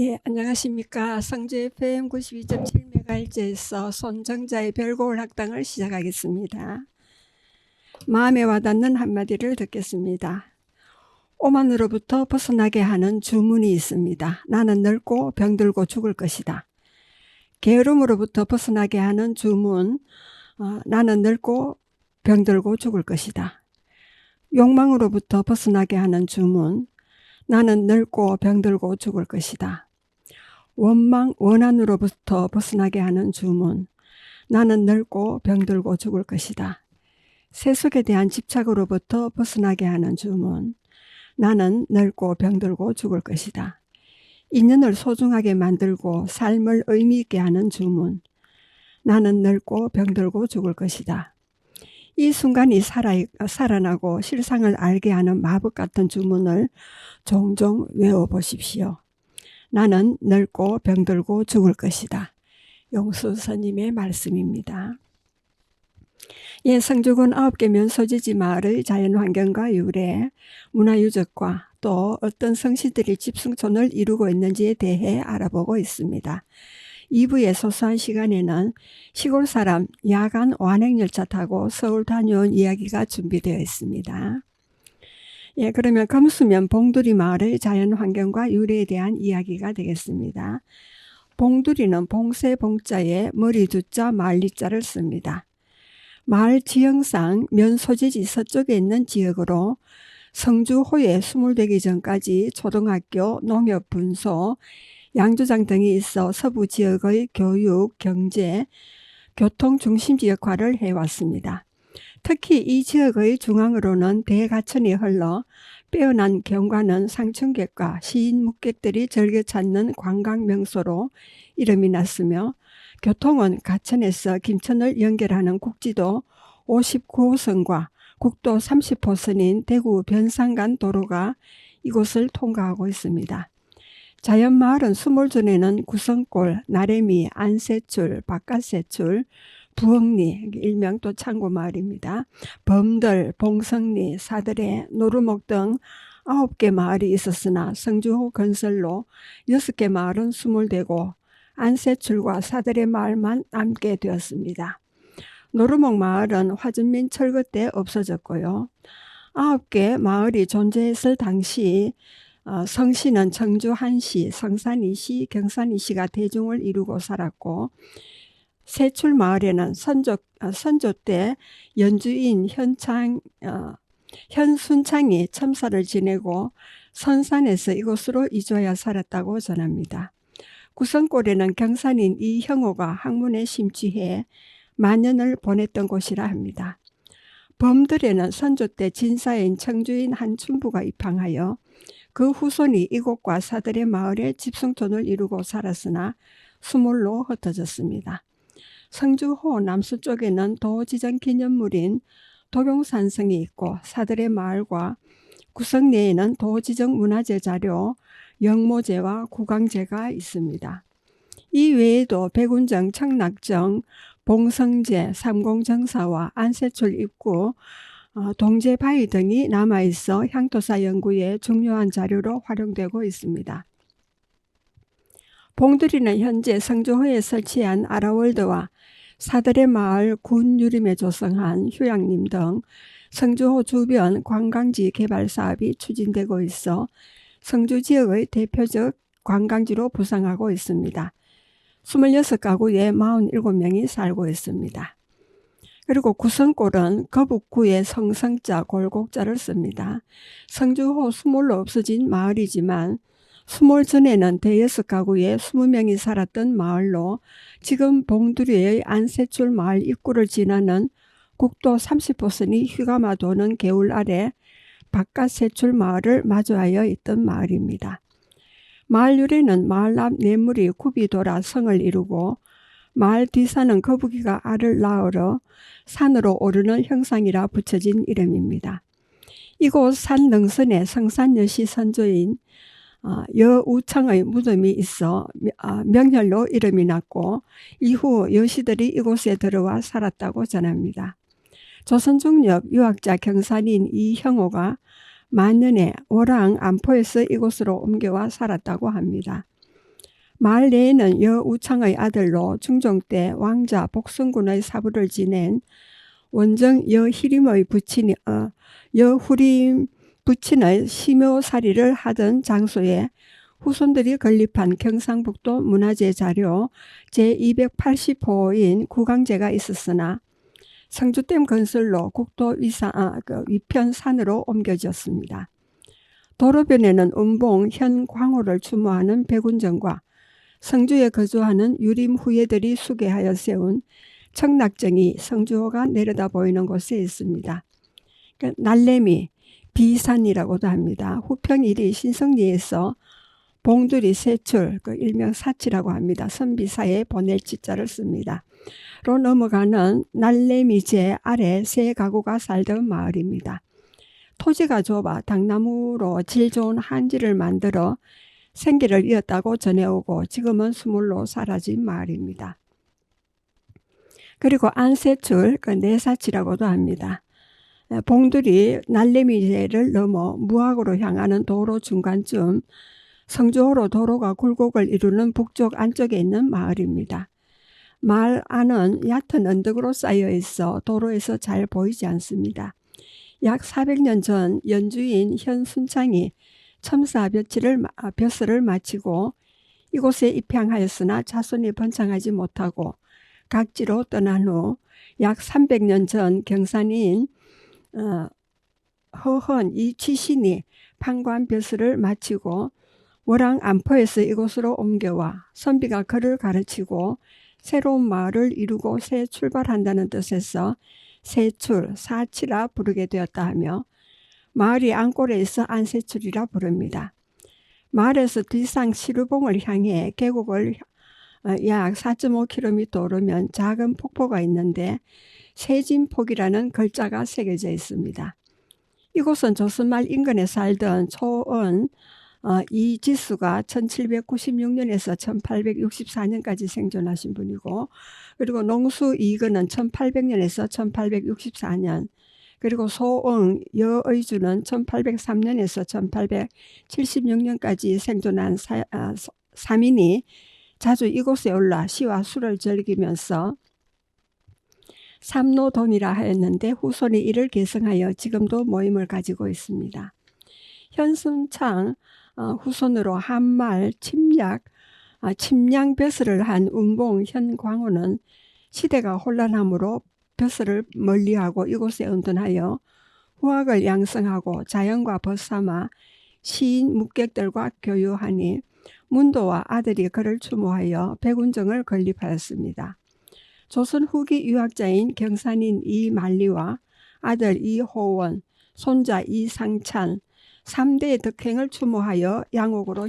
예, 안녕하십니까. 성주 FM 92.7MHz에서 손정자의 별곡을 학당을 시작하겠습니다. 마음에 와닿는 한마디를 듣겠습니다. 오만으로부터 벗어나게 하는 주문이 있습니다. 나는 늙고 병들고 죽을 것이다. 게으름으로부터 벗어나게 하는 주문, 나는 늙고 병들고 죽을 것이다. 욕망으로부터 벗어나게 하는 주문, 나는 늙고 병들고 죽을 것이다. 원한으로부터 벗어나게 하는 주문, 나는 늙고 병들고 죽을 것이다. 세속에 대한 집착으로부터 벗어나게 하는 주문, 나는 늙고 병들고 죽을 것이다. 인연을 소중하게 만들고 삶을 의미 있게 하는 주문, 나는 늙고 병들고 죽을 것이다. 이 순간이 살아나고 실상을 알게 하는 마법 같은 주문을 종종 외워보십시오. 나는 늙고 병들고 죽을 것이다. 용수 스님의 말씀입니다. 예, 성주군 9개 면소지지 마을의 자연환경과 유래, 문화유적과 또 어떤 성씨들이 집승촌을 이루고 있는지에 대해 알아보고 있습니다. 2부의 소소한 시간에는 시골 사람 야간 완행열차 타고 서울 다녀온 이야기가 준비되어 있습니다. 예, 그러면 금수면 봉두리 마을의 자연환경과 유래에 대한 이야기가 되겠습니다. 봉두리는 봉쇄 봉자에 머리 두자 말리자를 씁니다. 마을 지형상 면소지지 서쪽에 있는 지역으로 성주호에 수몰되기 전까지 초등학교, 농업 분소, 양조장 등이 있어 서부 지역의 교육, 경제, 교통 중심지 역할을 해왔습니다. 특히 이 지역의 중앙으로는 대가천이 흘러 빼어난 경관은 상춘객과 시인 묵객들이 즐겨 찾는 관광 명소로 이름이 났으며, 교통은 가천에서 김천을 연결하는 국지도 59호선과 국도 30호선인 대구 변산간 도로가 이곳을 통과하고 있습니다. 자연마을은 수몰 전에는 구성골, 나래미, 안새출, 바깥새출, 부엉리, 일명 또 창고마을입니다. 범들, 봉성리, 사드레, 노루목 등 9개 마을이 있었으나 성주호 건설로 6개 마을은 수몰되고 안새출과 사드레 마을만 남게 되었습니다. 노루목 마을은 화전민 철거 때 없어졌고요. 9개 마을이 존재했을 당시 성씨는 청주 한씨, 성산 이씨, 경산 이씨가 대중을 이루고 살았고, 세출 마을에는 선조 때 연주인 현순창이 첨사를 지내고 선산에서 이곳으로 이주하여 살았다고 전합니다. 구성골에는 경산인 이형호가 학문에 심취해 만년을 보냈던 곳이라 합니다. 범들에는 선조 때 진사인 청주인 한춘부가 입항하여 그 후손이 이곳과 사들의 마을에 집승촌을 이루고 살았으나 수몰로 흩어졌습니다. 성주호 남수 쪽에는 도지정 기념물인 도룡산성이 있고, 사들의 마을과 구성 내에는 도지정 문화재 자료, 영모재와 구강재가 있습니다. 이 외에도 백운정, 청락정, 봉성제, 삼공정사와 안새출 입구, 동제바위 등이 남아있어 향토사 연구에 중요한 자료로 활용되고 있습니다. 봉두리는 현재 성주호에 설치한 아라월드와 사들의 마을 군 유림에 조성한 휴양림 등 성주호 주변 관광지 개발 사업이 추진되고 있어 성주 지역의 대표적 관광지로 부상하고 있습니다. 26가구에 47명이 살고 있습니다. 그리고 구성골은 거북구에 성성자, 골곡자를 씁니다. 성주호 수몰로 없어진 마을이지만 수몰 전에는 대여섯 가구에 20명이 살았던 마을로 지금 봉두리의 안새출 마을 입구를 지나는 국도 30호선이 휴가마 도는 개울 아래 바깥새출 마을을 마주하여 있던 마을입니다. 마을 유래는 마을 앞 내물이 굽이 돌아 성을 이루고 마을 뒤산은 거북이가 알을 낳으러 산으로 오르는 형상이라 붙여진 이름입니다. 이곳 산 능선에 성산여시 선조인 여우청의 무덤이 있어 명혈로 이름이 났고, 이후 여시들이 이곳에 들어와 살았다고 전합니다. 조선중엽 유학자 경산인 이형호가 만년에 오랑 안포에서 이곳으로 옮겨와 살았다고 합니다. 마을 내에는 여우창의 아들로 중종 때 왕자 복성군의 사부를 지낸 원정 여후림의 부친의 심효살이를 하던 장소에 후손들이 건립한 경상북도 문화재 자료 제280호인 구강제가 있었으나 성주댐 건설로 국도 위편 산으로 옮겨졌습니다. 도로변에는 운봉 현 광호를 추모하는 백운정과 성주에 거주하는 유림 후예들이 수개하여 세운 청락정이 성주호가 내려다 보이는 곳에 있습니다. 날래미, 비산이라고도 합니다. 후평 1위 신성리에서 봉두리 세출, 일명 사치라고 합니다. 선비사에 보낼 지자를 씁니다. 로 넘어가는 날래미제 아래 세 가구가 살던 마을입니다. 토지가 좁아 당나무로 질 좋은 한지를 만들어 생계를 이었다고 전해오고 지금은 수물로 사라진 마을입니다. 그리고 안세출, 내사치라고도 합니다. 봉두리 날래미제를 넘어 무학으로 향하는 도로 중간쯤 성주호로 도로가 굴곡을 이루는 북쪽 안쪽에 있는 마을입니다. 마을 안은 얕은 언덕으로 쌓여 있어 도로에서 잘 보이지 않습니다. 약 400년 전 연주인 현순창이 첨사 벼슬을 마치고 이곳에 입향하였으나 자손이 번창하지 못하고 각지로 떠난 후 약 300년 전 경산인 허헌 이치신이 판관 벼슬을 마치고 월왕 안포에서 이곳으로 옮겨와 선비가 그를 가르치고 새로운 마을을 이루고 새 출발한다는 뜻에서 세출, 사치라 부르게 되었다 하며 마을이 안골에 있어 안세출이라 부릅니다. 마을에서 뒷산 시루봉을 향해 계곡을 약 4.5km 오르면 작은 폭포가 있는데 세진폭이라는 글자가 새겨져 있습니다. 이곳은 조선말 인근에 살던 초은 이지수가 1796년에서 1864년까지 생존하신 분이고, 그리고 농수 이근은 1800년에서 1864년, 그리고 소응 여의주는 1803년에서 1876년까지 생존한 사민이 자주 이곳에 올라 시와 술을 즐기면서 삼노동이라 하였는데 후손이 이를 계승하여 지금도 모임을 가지고 있습니다. 현순창 후손으로 한말 침량 벼슬을 한 운봉 현광호는 시대가 혼란하므로 벼슬을 멀리하고 이곳에 은둔하여 후학을 양성하고 자연과 벗삼아 시인 묵객들과 교유하니 문도와 아들이 그를 추모하여 백운정을 건립하였습니다. 조선 후기 유학자인 경산인 이만리와 아들 이호원, 손자 이상찬, 3대의 덕행을 추모하여 양옥으로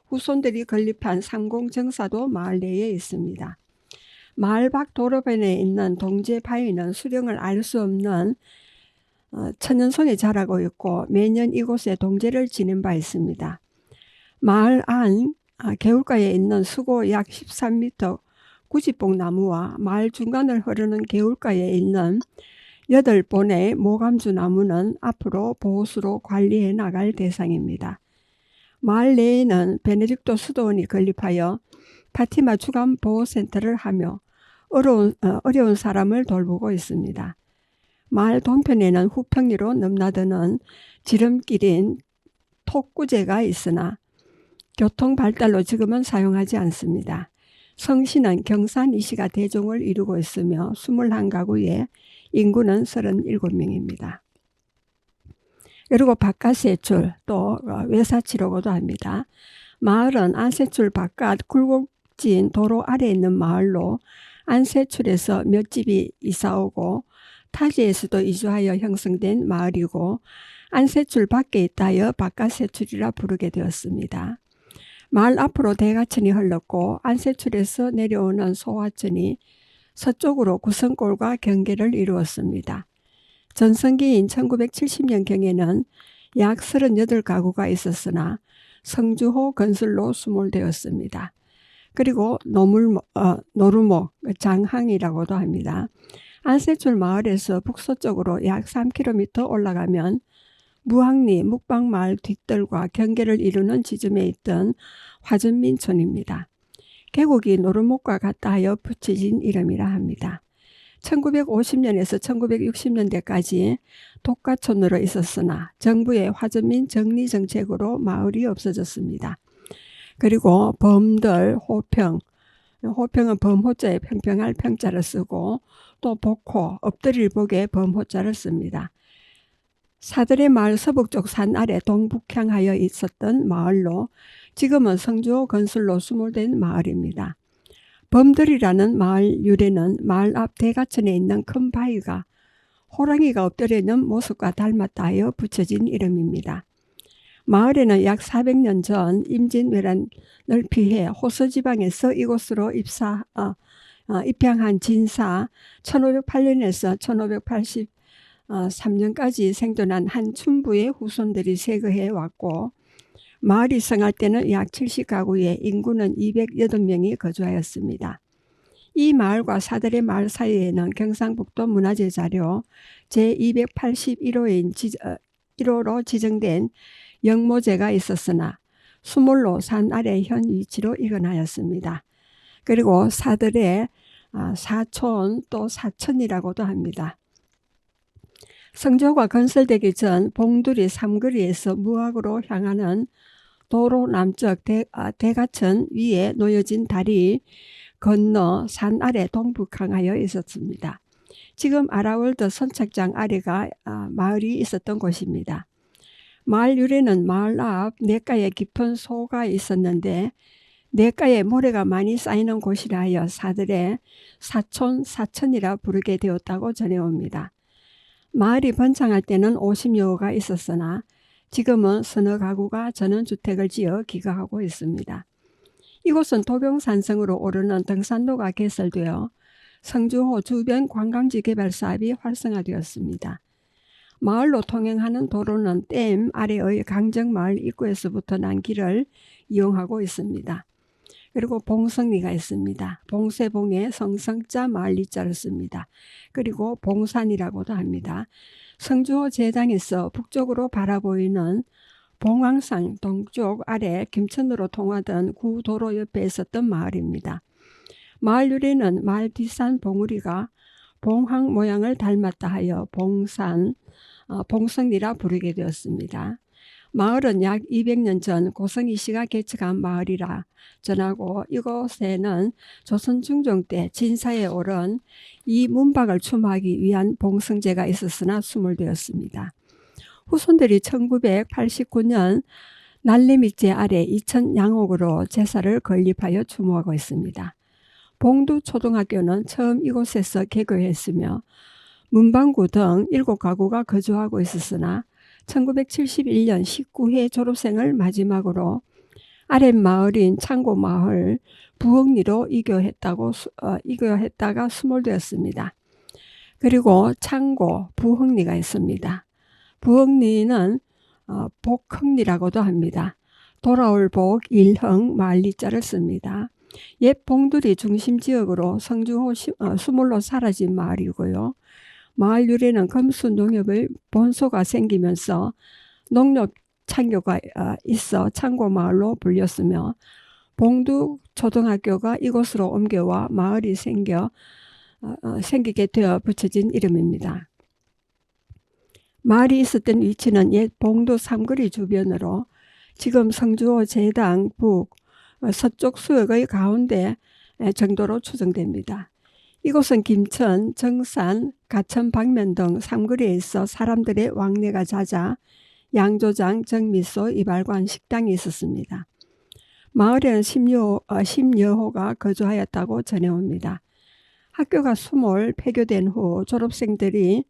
후손들이 건립한 삼공정사도 마을 내에 있습니다. 마을 밖 도로변에 있는 동제 바위는 수령을 알 수 없는 천연손이 자라고 있고 매년 이곳에 동제를 지낸 바 있습니다. 마을 안 개울가에 있는 수고 약 13m 구지뽕 나무와 마을 중간을 흐르는 개울가에 있는 8본의 모감주 나무는 앞으로 보호수로 관리해 나갈 대상입니다. 마을 내에는 베네딕토 수도원이 건립하여 파티마 주간 보호센터를 하며 어려운 사람을 돌보고 있습니다. 마을 동편에는 후평리로 넘나드는 지름길인 톡구제가 있으나 교통 발달로 지금은 사용하지 않습니다. 성시는 경산 이시가 대종을 이루고 있으며 21가구에 인구는 37명입니다. 그리고 바깥세출 또 외사치라고도 합니다. 마을은 안세출 바깥 굴곡진 도로 아래에 있는 마을로 안세출에서 몇 집이 이사오고 타지에서도 이주하여 형성된 마을이고 안세출 밖에 있다 하여 바깥세출이라 부르게 되었습니다. 마을 앞으로 대가천이 흘렀고 안세출에서 내려오는 소화천이 서쪽으로 구성골과 경계를 이루었습니다. 전성기인 1970년경에는 약 38가구가 있었으나 성주호 건설로 수몰되었습니다. 그리고 노루목, 장항이라고도 합니다. 안세출 마을에서 북서쪽으로 약 3km 올라가면 무항리 묵방마을 뒷뜰과 경계를 이루는 지점에 있던 화전민촌입니다. 계곡이 노르목과 같다 하여 붙여진 이름이라 합니다. 1950년에서 1960년대까지 독가촌으로 있었으나 정부의 화전민 정리 정책으로 마을이 없어졌습니다. 그리고 범들, 호평은 범호자에 평평할 평자를 쓰고 또 복호, 엎드릴 복에 범호자를 씁니다. 사들의 마을 서북쪽 산 아래 동북향하여 있었던 마을로 지금은 성주호 건설로 수몰된 마을입니다. 범들이라는 마을 유래는 마을 앞 대가천에 있는 큰 바위가 호랑이가 엎드려 있는 모습과 닮았다 하여 붙여진 이름입니다. 마을에는 약 400년 전 임진왜란을 피해 호서지방에서 이곳으로 입향한 진사 1508년에서 1583년까지 생존한 한 춘부의 후손들이 세거해 왔고 마을이 성할 때는 약 70가구에 인구는 208명이 거주하였습니다. 이 마을과 사들의 마을 사이에는 경상북도 문화재 자료 제281호로 지정된 영모제가 있었으나 수몰로 산 아래 현 위치로 이관하였습니다. 그리고 사들의 사촌 또 사천이라고도 합니다. 성주호가 건설되기 전 봉두리 삼거리에서 무학으로 향하는 도로 남쪽 대가천 위에 놓여진 다리 건너 산 아래 동북향하여 있었습니다. 지금 아라월드 선착장 아래가 마을이 있었던 곳입니다. 마을 유래는 마을 앞 냇가에 깊은 소가 있었는데 냇가에 모래가 많이 쌓이는 곳이라 하여 사들의 사촌, 사천이라 부르게 되었다고 전해옵니다. 마을이 번창할 때는 50여 호가 있었으나 지금은 서너 가구가 전원주택을 지어 기거하고 있습니다. 이곳은 도봉산성으로 오르는 등산로가 개설되어 성주호 주변 관광지 개발 사업이 활성화되었습니다. 마을로 통행하는 도로는 댐 아래의 강정마을 입구에서부터 난 길을 이용하고 있습니다. 그리고 봉성리가 있습니다. 봉쇄봉에 성성자 마을리자를 씁니다. 그리고 봉산이라고도 합니다. 성주호 제당에서 북쪽으로 바라보이는 봉황산 동쪽 아래 김천으로 통하던 구도로 옆에 있었던 마을입니다. 마을 유래는 마을 뒷산 봉우리가 봉황 모양을 닮았다 하여 봉성리라 부르게 되었습니다. 마을은 약 200년 전 고성희 씨가 개척한 마을이라 전하고 이곳에는 조선 중종 때 진사에 오른 이 문박을 추모하기 위한 봉성제가 있었으나 수몰되었습니다. 후손들이 1989년 날래밑제 아래 2천 양옥으로 제사를 건립하여 추모하고 있습니다. 봉두초등학교는 처음 이곳에서 개교했으며 문방구 등 7가구가 거주하고 있었으나 1971년 19회 졸업생을 마지막으로 아랫마을인 창고마을 부흥리로 이교했다가 수몰되었습니다. 그리고 창고, 부흥리가 있습니다. 부흥리는 복흥리라고도 합니다. 돌아올 복, 일흥, 마을리자를 씁니다. 옛 봉두리 중심지역으로 성주호 수몰로 사라진 마을이고요. 마을 유래는 금수 농협의 본소가 생기면서 농협 창교가 있어 창고마을로 불렸으며 봉두 초등학교가 이곳으로 옮겨와 마을이 생기게 되어 붙여진 이름입니다. 마을이 있었던 위치는 옛 봉두 삼거리 주변으로 지금 성주호 제당 북 서쪽 수역의 가운데 정도로 추정됩니다. 이곳은 김천, 정산, 가천, 방면 등 삼거리에 있어 사람들의 왕래가 잦아 양조장, 정미소, 이발관, 식당이 있었습니다. 마을에는 10여호가 거주하였다고 전해옵니다. 학교가 수몰 폐교된 후 졸업생들이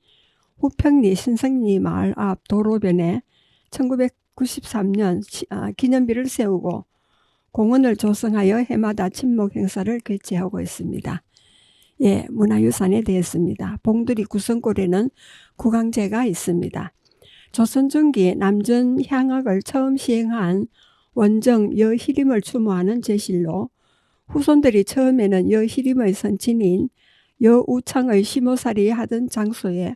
후평리 신성리 마을 앞 도로변에 1993년 기념비를 세우고 공원을 조성하여 해마다 친목 행사를 개최하고 있습니다. 예, 문화유산에 되었습니다. 봉두리 구성골에는 구강제가 있습니다. 조선 중기 남전 향악을 처음 시행한 원정 여희림을 추모하는 제실로 후손들이 처음에는 여희림의 선친인 여우창의 시모살이 하던 장소에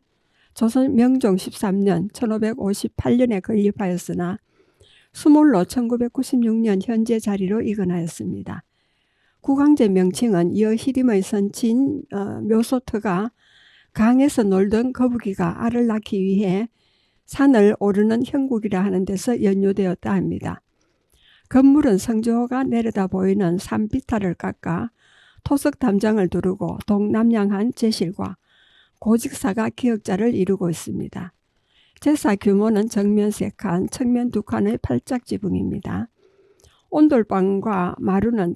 조선 명종 13년 1558년에 건립하였으나 수몰로 1996년 현재 자리로 이관하였습니다. 구강제 명칭은 여희림의 선친 묘소터가 강에서 놀던 거북이가 알을 낳기 위해 산을 오르는 형국이라 하는 데서 연유되었다 합니다. 건물은 성주호가 내려다 보이는 산비탈을 깎아 토석 담장을 두르고 동남향한 제실과 고직사가 기역자를 이루고 있습니다. 제사 규모는 정면 3칸, 측면 2칸의 8짝 지붕입니다. 온돌방과 마루는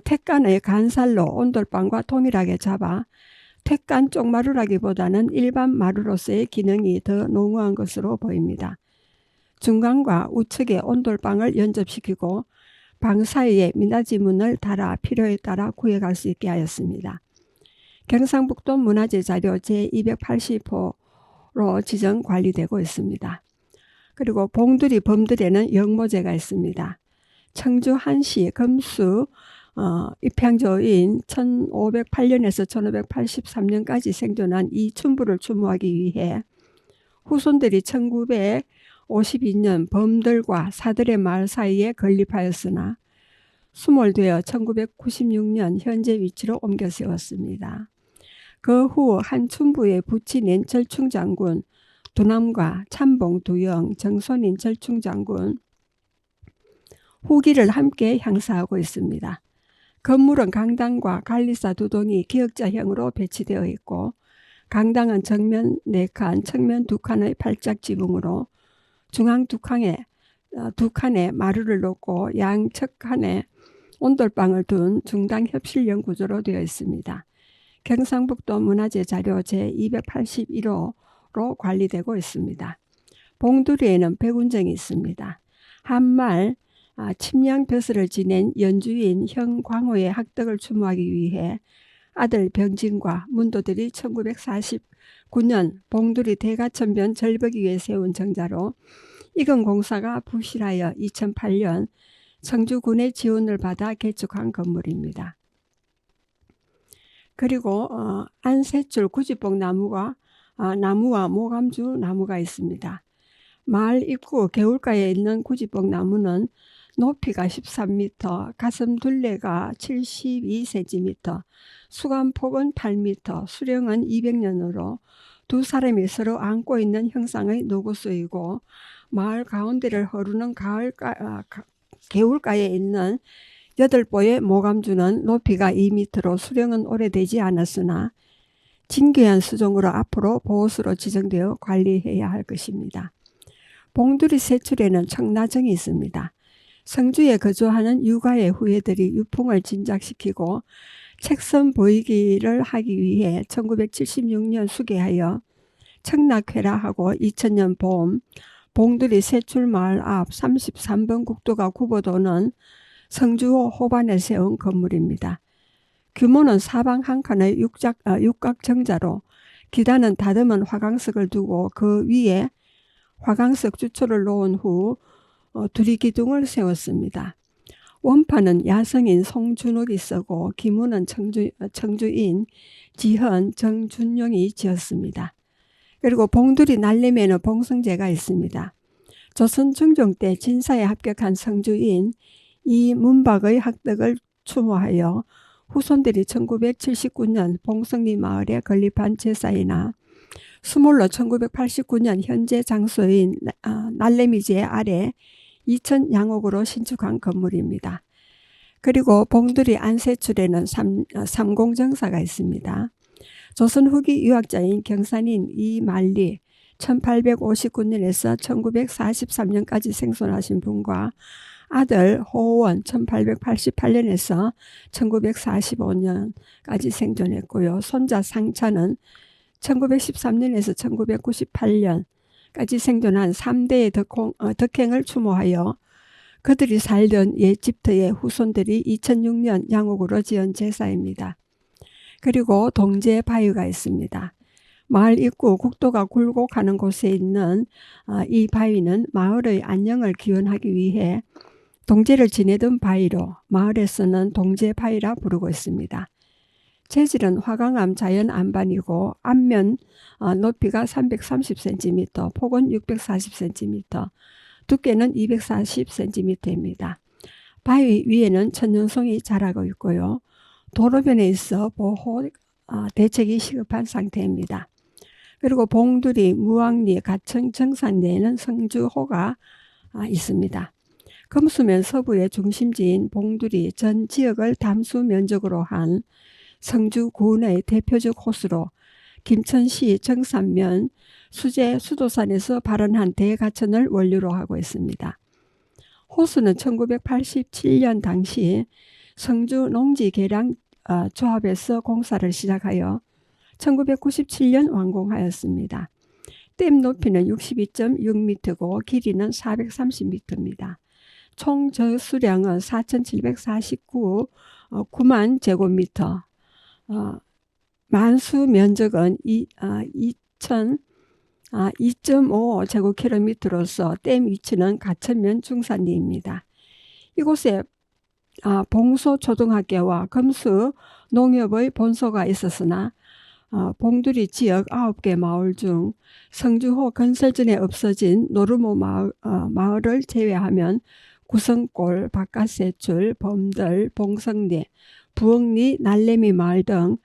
택간의 간살로 온돌방과 동일하게 잡아 택간 쪽마루라기보다는 일반 마루로서의 기능이 더 농후한 것으로 보입니다. 중간과 우측에 온돌방을 연접시키고 방 사이에 미닫이 문을 달아 필요에 따라 구해갈 수 있게 하였습니다. 경상북도 문화재 자료 제280호로 지정 관리되고 있습니다. 그리고 봉두리 범들에는 영모제가 있습니다. 청주 한시 금수 입향조인 1508년에서 1583년까지 생존한 이 춘부를 추모하기 위해 후손들이 1952년 범들과 사들의 마을 사이에 건립하였으나 수몰되어 1996년 현재 위치로 옮겨 세웠습니다. 그 후 한 춘부의 부친인 절충장군, 두남과 참봉 두영, 정손인 절충장군 후기를 함께 향사하고 있습니다. 건물은 강당과 관리사 2동이 기역자형으로 배치되어 있고 강당은 정면 4칸, 측면 2칸의 8짝 지붕으로 중앙 2칸에 마루를 놓고 양측 칸에 온돌방을 둔 중당 협실형 구조로 되어 있습니다. 경상북도 문화재 자료 제281호로 관리되고 있습니다. 봉두리에는 백운정이 있습니다. 한말 침량 벼슬을 지낸 연주인 형 광호의 학덕을 추모하기 위해 아들 병진과 문도들이 1949년 봉두리 대가천변 절벽 위에 세운 정자로 이건 공사가 부실하여 2008년 청주군의 지원을 받아 개축한 건물입니다. 그리고 안새줄 구지복 나무와 모감주 나무가 있습니다. 마을 입구 개울가에 있는 구지복 나무는 높이가 13m, 가슴 둘레가 72cm, 수간폭은 8m, 수령은 200년으로 두 사람이 서로 안고 있는 형상의 노구수이고 마을 가운데를 흐르는 개울가에 있는 8보의 모감주는 높이가 2m로 수령은 오래되지 않았으나 진귀한 수종으로 앞으로 보호수로 지정되어 관리해야 할 것입니다. 봉두리 세출에는 청나정이 있습니다. 성주에 거주하는 유가의 후예들이 유풍을 진작시키고 책선 보이기를 하기 위해 1976년 수개하여 청낙회라하고 2000년 봄 봉두리 세출마을 앞 33번 국도가 굽어도는 성주호 호반에 세운 건물입니다. 규모는 사방 한 칸의 육각 정자로 기단은 다듬은 화강석을 두고 그 위에 화강석 주초를 놓은 후 두리기둥을 세웠습니다. 원판은 야성인 송준옥이 쓰고 기문은 청주인 지현 정준용이 지었습니다. 그리고 봉두리 날림에는 봉성제가 있습니다. 조선 중종 때 진사에 합격한 성주인 이문박의 학덕을 추모하여 후손들이 1979년 봉성리 마을에 건립한 제사이나 수몰로 1989년 현재 장소인 날래미제 아래 2000 양옥으로 신축한 건물입니다. 그리고 봉두리 안새출에는 삼공정사가 있습니다. 조선 후기 유학자인 경산인 이만리 1859년에서 1943년까지 생존하신 분과 아들 호원 1888년에서 1945년까지 생존했고요. 손자 상차는 1913년에서 1998년까지 생존한 3대의 덕행을 추모하여 그들이 살던 옛 집터의 후손들이 2006년 양옥으로 지은 제사입니다. 그리고 동제 바위가 있습니다. 마을 입구 국도가 굴곡하는 곳에 있는 이 바위는 마을의 안녕을 기원하기 위해 동제를 지내던 바위로 마을에서는 동제 바위라 부르고 있습니다. 재질은 화강암 자연 안반이고 앞면 높이가 330cm, 폭은 640cm, 두께는 240cm입니다. 바위 위에는 천연송이 자라고 있고요. 도로변에 있어 보호 대책이 시급한 상태입니다. 그리고 봉두리, 무왕리, 가청, 정산리에는 성주호가 있습니다. 금수면 서부의 중심지인 봉두리 전 지역을 담수 면적으로 한 성주군의 대표적 호수로 김천시 정산면 수제 수도산에서 발원한 대가천을 원료로 하고 있습니다. 호수는 1987년 당시 성주 농지개량 조합에서 공사를 시작하여 1997년 완공하였습니다. 댐 높이는 62.6m고 길이는 430m입니다. 총 저수량은 4,749만 제곱미터, 만수 면적은 2.5 제곱킬로미터로서 댐 위치는 가천면 중산리입니다. 이곳에 봉소초등학교와 금수 농협의 본소가 있었으나 봉두리 지역 9개 마을 중 성주호 건설 전에 없어진 노르모 마을을 제외하면 구성골, 바깥세출, 범들, 봉성리, 부엉리, 날래미 마을 등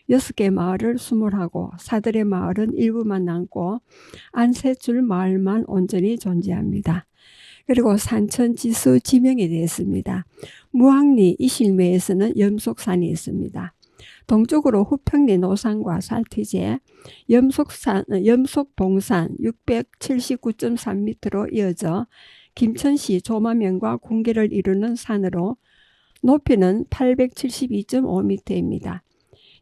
6개 마을을 수몰하고 사들의 마을은 일부만 남고 안세출 마을만 온전히 존재합니다. 그리고 산천지수 지명이 되었습니다. 무항리 이실매에서는 염속산이 있습니다. 동쪽으로 후평리 노산과 살티제, 염속봉산 679.3m로 이어져 김천시 조마면과 궁계를 이루는 산으로 높이는 872.5m입니다.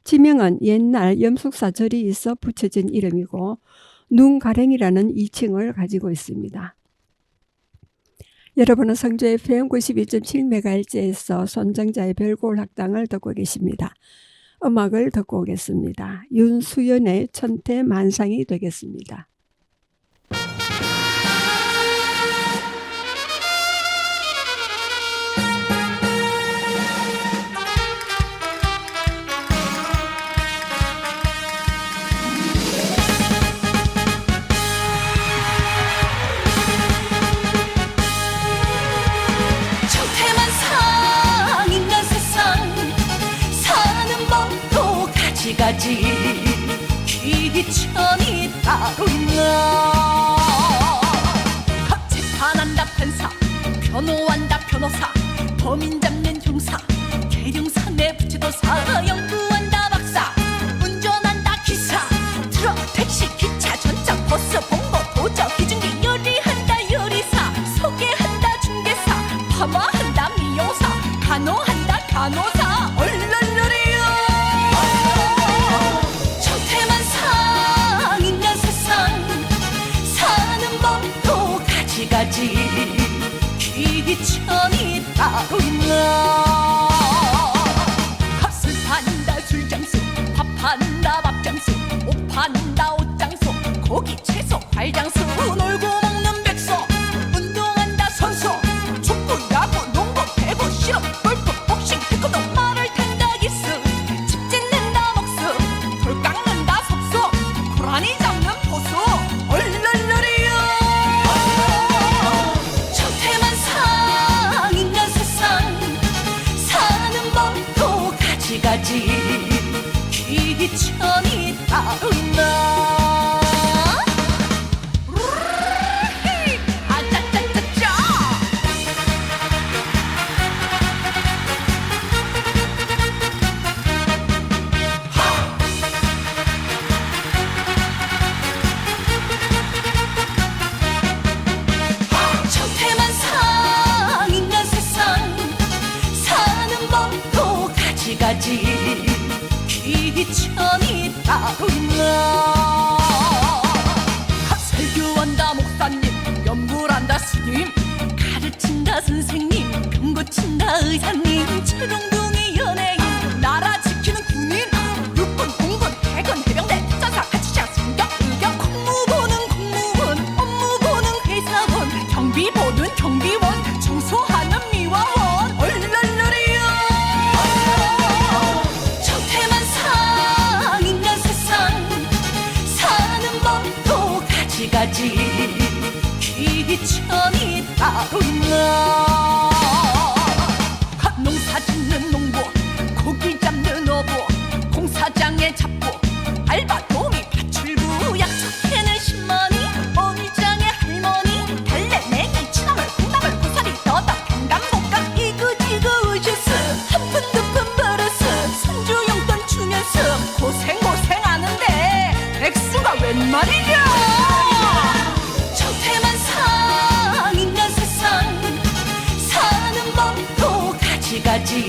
지명은 옛날 염속사 절이 있어 붙여진 이름이고 눈가랭이라는 이칭을 가지고 있습니다. 여러분은 성주 FM 92.7MHz에서 손정자의 별고울 학당을 듣고 계십니다. 음악을 듣고 오겠습니다. 윤수연의 천태만상이 되겠습니다. 가지 귀천이 따로 있나. 재판한다 판사, 변호한다 변호사, 범인 잡는 형사, 계룡사 내부지도사, 연구한다 박사, 운전한다 기사, 트럭 택시 기차 전차 버스 공모 보저 기중기 요리한다 요리사, 소개한다 중개사, 파마한다 미용사, 간호한다 간호사. 가지 귀천이 따로 있나. 값을 판다 술장수, 밥 판다 밥장수, 옷 판다 옷장수, 고기 채소 과일장수, 놀고 먹는 백수, 운동한다 선수, 축구 야구 농구 배구 실업 골프 복싱 태권도, 말을 탄다 기스, 집 짓는다 목수, 돌 깎는다 석수, 고라니 잡는 보수. 가지 귀천이 따로 있나. 아짜짜짜짜. 천태만상 인간 세상 사는 법도 가지 귀천이 따로 있나. 설교한다 목사님, 연구한다 스님, 가르친다 선생님, 금 고친다 의사님, 철옹동의 연예인, 나라 지키는 군인, 육군 공군 해군 해병대 특전사 가치자 승격 의경, 공무 보는 공무원, 업무 보는 회사원, 경비 보는 경비원, 청소하는 미화원. 얼얼얼이야. 천태만상 시가지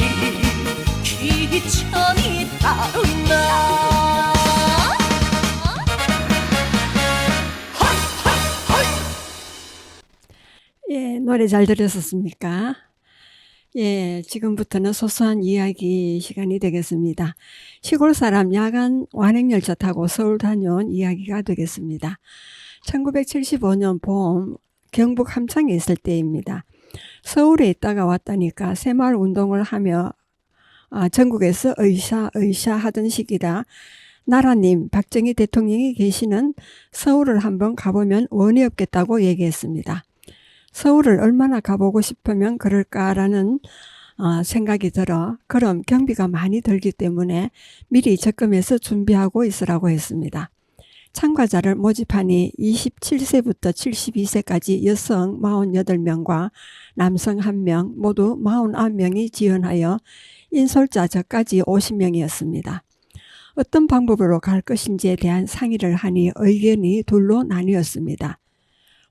귀천이 따른다. 예, 노래 잘 들으셨습니까? 예, 지금부터는 소소한 이야기 시간이 되겠습니다. 시골 사람 야간 완행열차 타고 서울 다녀온 이야기가 되겠습니다. 1975년 봄 경북 함창에 있을 때입니다. 서울에 있다가 왔다니까 새마을 운동을 하며 전국에서 의샤 하던 시기라 나라님 박정희 대통령이 계시는 서울을 한번 가보면 원이 없겠다고 얘기했습니다. 서울을 얼마나 가보고 싶으면 그럴까라는 생각이 들어 그럼 경비가 많이 들기 때문에 미리 적금해서 준비하고 있으라고 했습니다. 참가자를 모집하니 27세부터 72세까지 여성 48명과 남성 1명 모두 49명이 지원하여 인솔자 저까지 50명이었습니다. 어떤 방법으로 갈 것인지에 대한 상의를 하니 의견이 둘로 나뉘었습니다.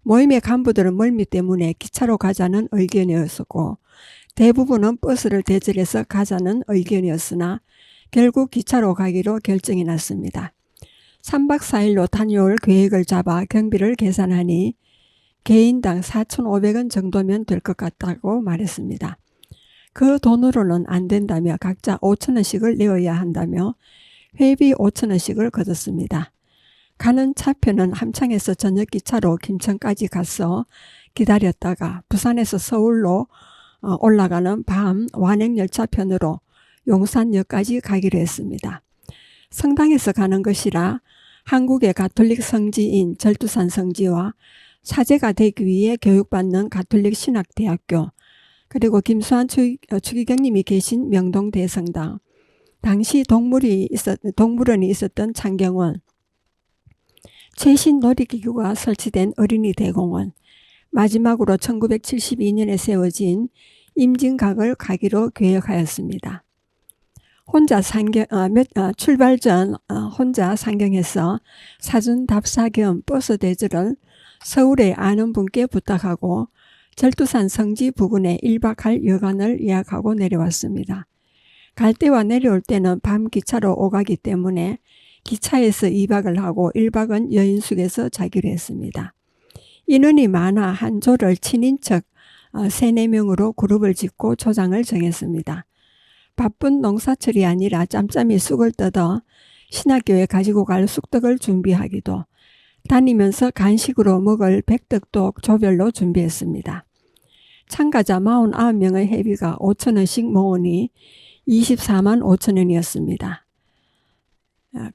모임의 간부들은 멀미 때문에 기차로 가자는 의견이었었고 대부분은 버스를 대절해서 가자는 의견이었으나 결국 기차로 가기로 결정이 났습니다. 3박 4일로 다녀올 계획을 잡아 경비를 계산하니 개인당 4,500원 정도면 될 것 같다고 말했습니다. 그 돈으로는 안 된다며 각자 5,000원씩을 내어야 한다며 회비 5,000원씩을 거뒀습니다. 가는 차표는 함창에서 저녁 기차로 김천까지 가서 기다렸다가 부산에서 서울로 올라가는 밤 완행열차편으로 용산역까지 가기로 했습니다. 성당에서 가는 것이라 한국의 가톨릭 성지인 절두산 성지와 사제가 되기 위해 교육받는 가톨릭 신학대학교 그리고 김수환 추기경님이 계신 명동대성당 당시 동물원이 있었던 창경원 최신 놀이기구가 설치된 어린이 대공원 마지막으로 1972년에 세워진 임진각을 가기로 계획하였습니다. 출발 전 혼자 상경해서 사전 답사 겸 버스 대절을 서울에 아는 분께 부탁하고 절두산 성지 부근에 1박할 여관을 예약하고 내려왔습니다. 갈 때와 내려올 때는 밤 기차로 오가기 때문에 기차에서 2박을 하고 1박은 여인숙에서 자기로 했습니다. 인원이 많아 한 조를 친인척 3-4명으로 그룹을 짓고 조장을 정했습니다. 바쁜 농사철이 아니라 짬짬이 쑥을 뜯어 신학교에 가지고 갈 쑥떡을 준비하기도 다니면서 간식으로 먹을 백떡도 조별로 준비했습니다. 참가자 49명의 회비가 5,000원씩 모으니 24만 5천원이었습니다.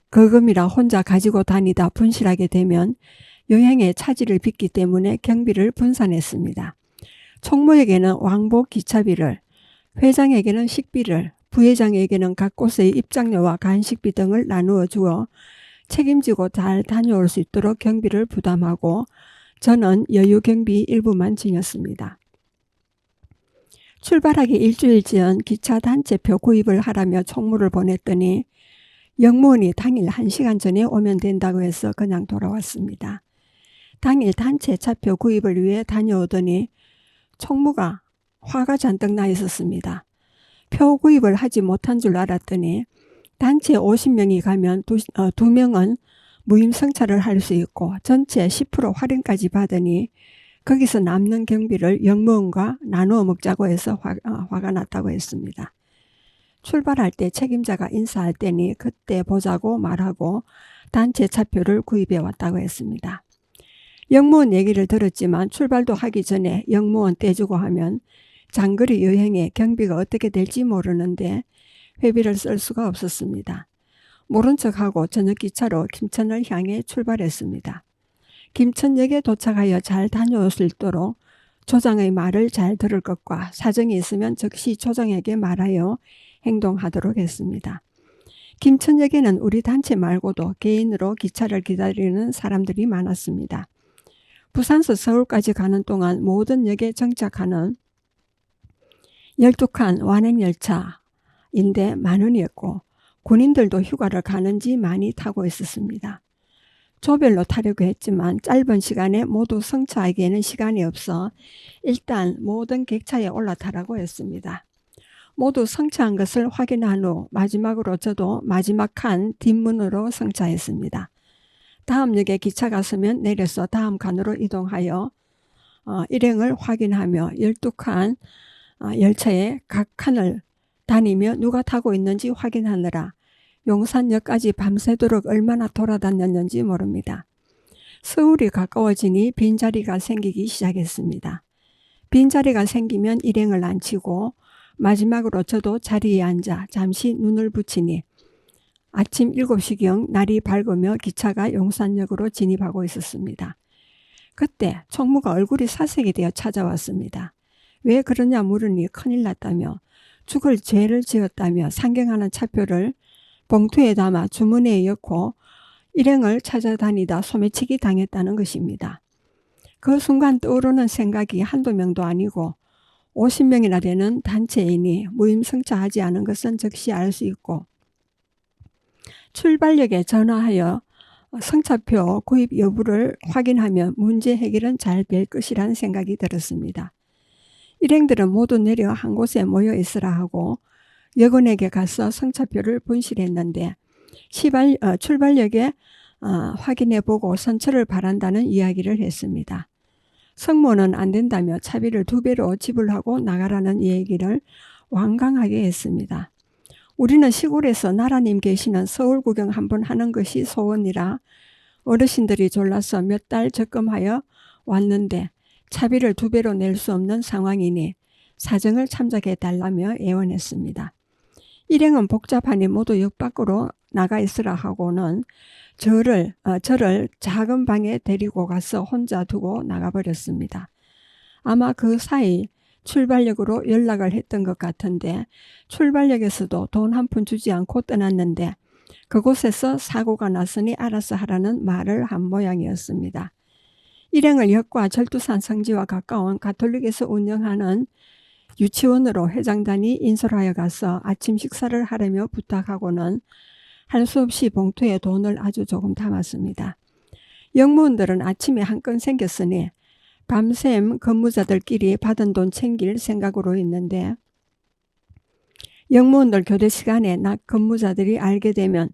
거금이라 혼자 가지고 다니다 분실하게 되면 여행에 차질을 빚기 때문에 경비를 분산했습니다. 총무에게는 왕복 기차비를, 회장에게는 식비를, 부회장에게는 각 곳의 입장료와 간식비 등을 나누어 주어 책임지고 잘 다녀올 수 있도록 경비를 부담하고 저는 여유 경비 일부만 지녔습니다. 출발하기 일주일 전 기차 단체표 구입을 하라며 총무를 보냈더니 영무원이 당일 1시간 전에 오면 된다고 해서 그냥 돌아왔습니다. 당일 단체 차표 구입을 위해 다녀오더니 총무가 화가 잔뜩 나 있었습니다. 표 구입을 하지 못한 줄 알았더니 단체 50명이 가면 2명은 무임승차를 할 수 있고 전체 10% 할인까지 받으니 거기서 남는 경비를 영무원과 나누어 먹자고 해서 화가 났다고 했습니다. 출발할 때 책임자가 인사할 때니 그때 보자고 말하고 단체 차표를 구입해 왔다고 했습니다. 영무원 얘기를 들었지만 출발도 하기 전에 영무원 떼주고 하면 장거리 여행에 경비가 어떻게 될지 모르는데 회비를 쓸 수가 없었습니다. 모른 척하고 저녁 기차로 김천을 향해 출발했습니다. 김천역에 도착하여 잘 다녀올 수 있도록 조장의 말을 잘 들을 것과 사정이 있으면 즉시 조장에게 말하여 행동하도록 했습니다. 김천역에는 우리 단체 말고도 개인으로 기차를 기다리는 사람들이 많았습니다. 부산서 서울까지 가는 동안 모든 역에 정착하는 12칸 완행열차인데 만원이었고 군인들도 휴가를 가는지 많이 타고 있었습니다. 조별로 타려고 했지만 짧은 시간에 모두 승차하기에는 시간이 없어 일단 모든 객차에 올라타라고 했습니다. 모두 성차한 것을 확인한 후 마지막으로 저도 마지막 칸 뒷문으로 성차했습니다. 다음 역에 기차가 서면 내려서 다음 칸으로 이동하여 일행을 확인하며 12칸 열차의 각 칸을 다니며 누가 타고 있는지 확인하느라 용산역까지 밤새도록 얼마나 돌아다녔는지 모릅니다. 서울이 가까워지니 빈자리가 생기기 시작했습니다. 빈자리가 생기면 일행을 앉히고 마지막으로 저도 자리에 앉아 잠시 눈을 붙이니 아침 7시경 날이 밝으며 기차가 용산역으로 진입하고 있었습니다. 그때 총무가 얼굴이 사색이 되어 찾아왔습니다. 왜 그러냐 물으니 큰일 났다며 죽을 죄를 지었다며 상경하는 차표를 봉투에 담아 주머니에 넣고 일행을 찾아다니다 소매치기 당했다는 것입니다. 그 순간 떠오르는 생각이 한두 명도 아니고 50명이나 되는 단체인이 무임승차하지 않은 것은 즉시 알 수 있고 출발역에 전화하여 승차표 구입 여부를 확인하면 문제 해결은 잘 될 것이라는 생각이 들었습니다. 일행들은 모두 내려 한 곳에 모여 있으라 하고 여군에게 가서 승차표를 분실했는데 출발역에 확인해보고 선처를 바란다는 이야기를 했습니다. 승무원은 안 된다며 차비를 2배로 지불하고 나가라는 얘기를 완강하게 했습니다. 우리는 시골에서 나라님 계시는 서울 구경 한번 하는 것이 소원이라 어르신들이 졸라서 몇 달 적금하여 왔는데 차비를 2배로 낼 수 없는 상황이니 사정을 참작해달라며 애원했습니다. 일행은 복잡하니 모두 역 밖으로 나가 있으라 하고는 저를 작은 방에 데리고 가서 혼자 두고 나가버렸습니다. 아마 그 사이 출발역으로 연락을 했던 것 같은데 출발역에서도 돈 한 푼 주지 않고 떠났는데 그곳에서 사고가 났으니 알아서 하라는 말을 한 모양이었습니다. 일행을 역과 절두산 성지와 가까운 가톨릭에서 운영하는 유치원으로 회장단이 인솔하여 가서 아침 식사를 하려며 부탁하고는 할 수 없이 봉투에 돈을 아주 조금 담았습니다. 영무원들은 아침에 한 건 생겼으니 밤샘 근무자들끼리 받은 돈 챙길 생각으로 있는데 영무원들 교대 시간에 낮 근무자들이 알게 되면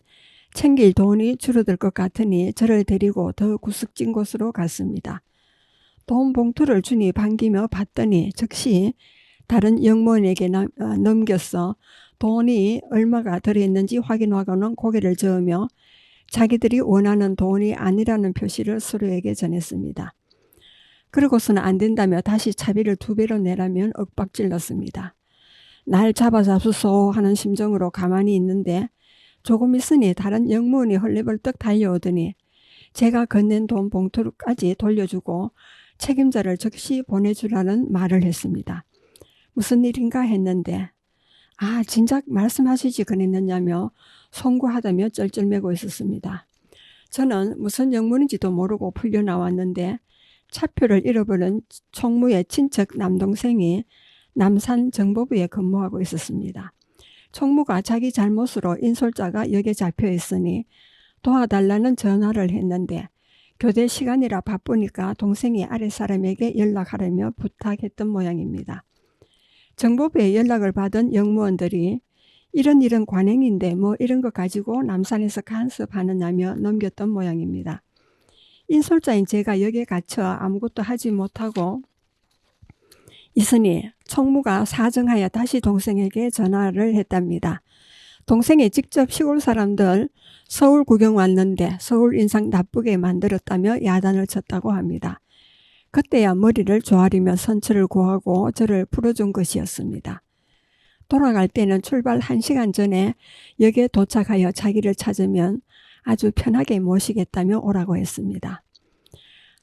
챙길 돈이 줄어들 것 같으니 저를 데리고 더 구석진 곳으로 갔습니다. 돈 봉투를 주니 반기며 받더니 즉시 다른 영무원에게 넘겨서 돈이 얼마가 들어있는지 확인하고는 고개를 저으며 자기들이 원하는 돈이 아니라는 표시를 서로에게 전했습니다. 그러고서는 안 된다며 다시 차비를 2배로 내라면 윽박질렀습니다. 날 잡아잡수소 하는 심정으로 가만히 있는데 조금 있으니 다른 영무원이 헐레벌떡 달려오더니 제가 건넨 돈 봉투까지 돌려주고 책임자를 즉시 보내주라는 말을 했습니다. 무슨 일인가 했는데 진작 말씀하시지 그랬느냐며 송구하다며 쩔쩔매고 있었습니다. 저는 무슨 영문인지도 모르고 풀려나왔는데 차표를 잃어버린 총무의 친척 남동생이 남산 정보부에 근무하고 있었습니다. 총무가 자기 잘못으로 인솔자가 역에 잡혀 있으니 도와달라는 전화를 했는데 교대 시간이라 바쁘니까 동생이 아랫사람에게 연락하려며 부탁했던 모양입니다. 정보부에 연락을 받은 영무원들이 이런 관행인데 뭐 이런 거 가지고 남산에서 간섭하느냐며 넘겼던 모양입니다. 인솔자인 제가 역에 갇혀 아무것도 하지 못하고 있으니 총무가 사정하여 다시 동생에게 전화를 했답니다. 동생이 직접 시골 사람들 서울 구경 왔는데 서울 인상 나쁘게 만들었다며 야단을 쳤다고 합니다. 그때야 머리를 조아리며 선처를 구하고 저를 풀어준 것이었습니다. 돌아갈 때는 출발 1시간 전에 역에 도착하여 자기를 찾으면 아주 편하게 모시겠다며 오라고 했습니다.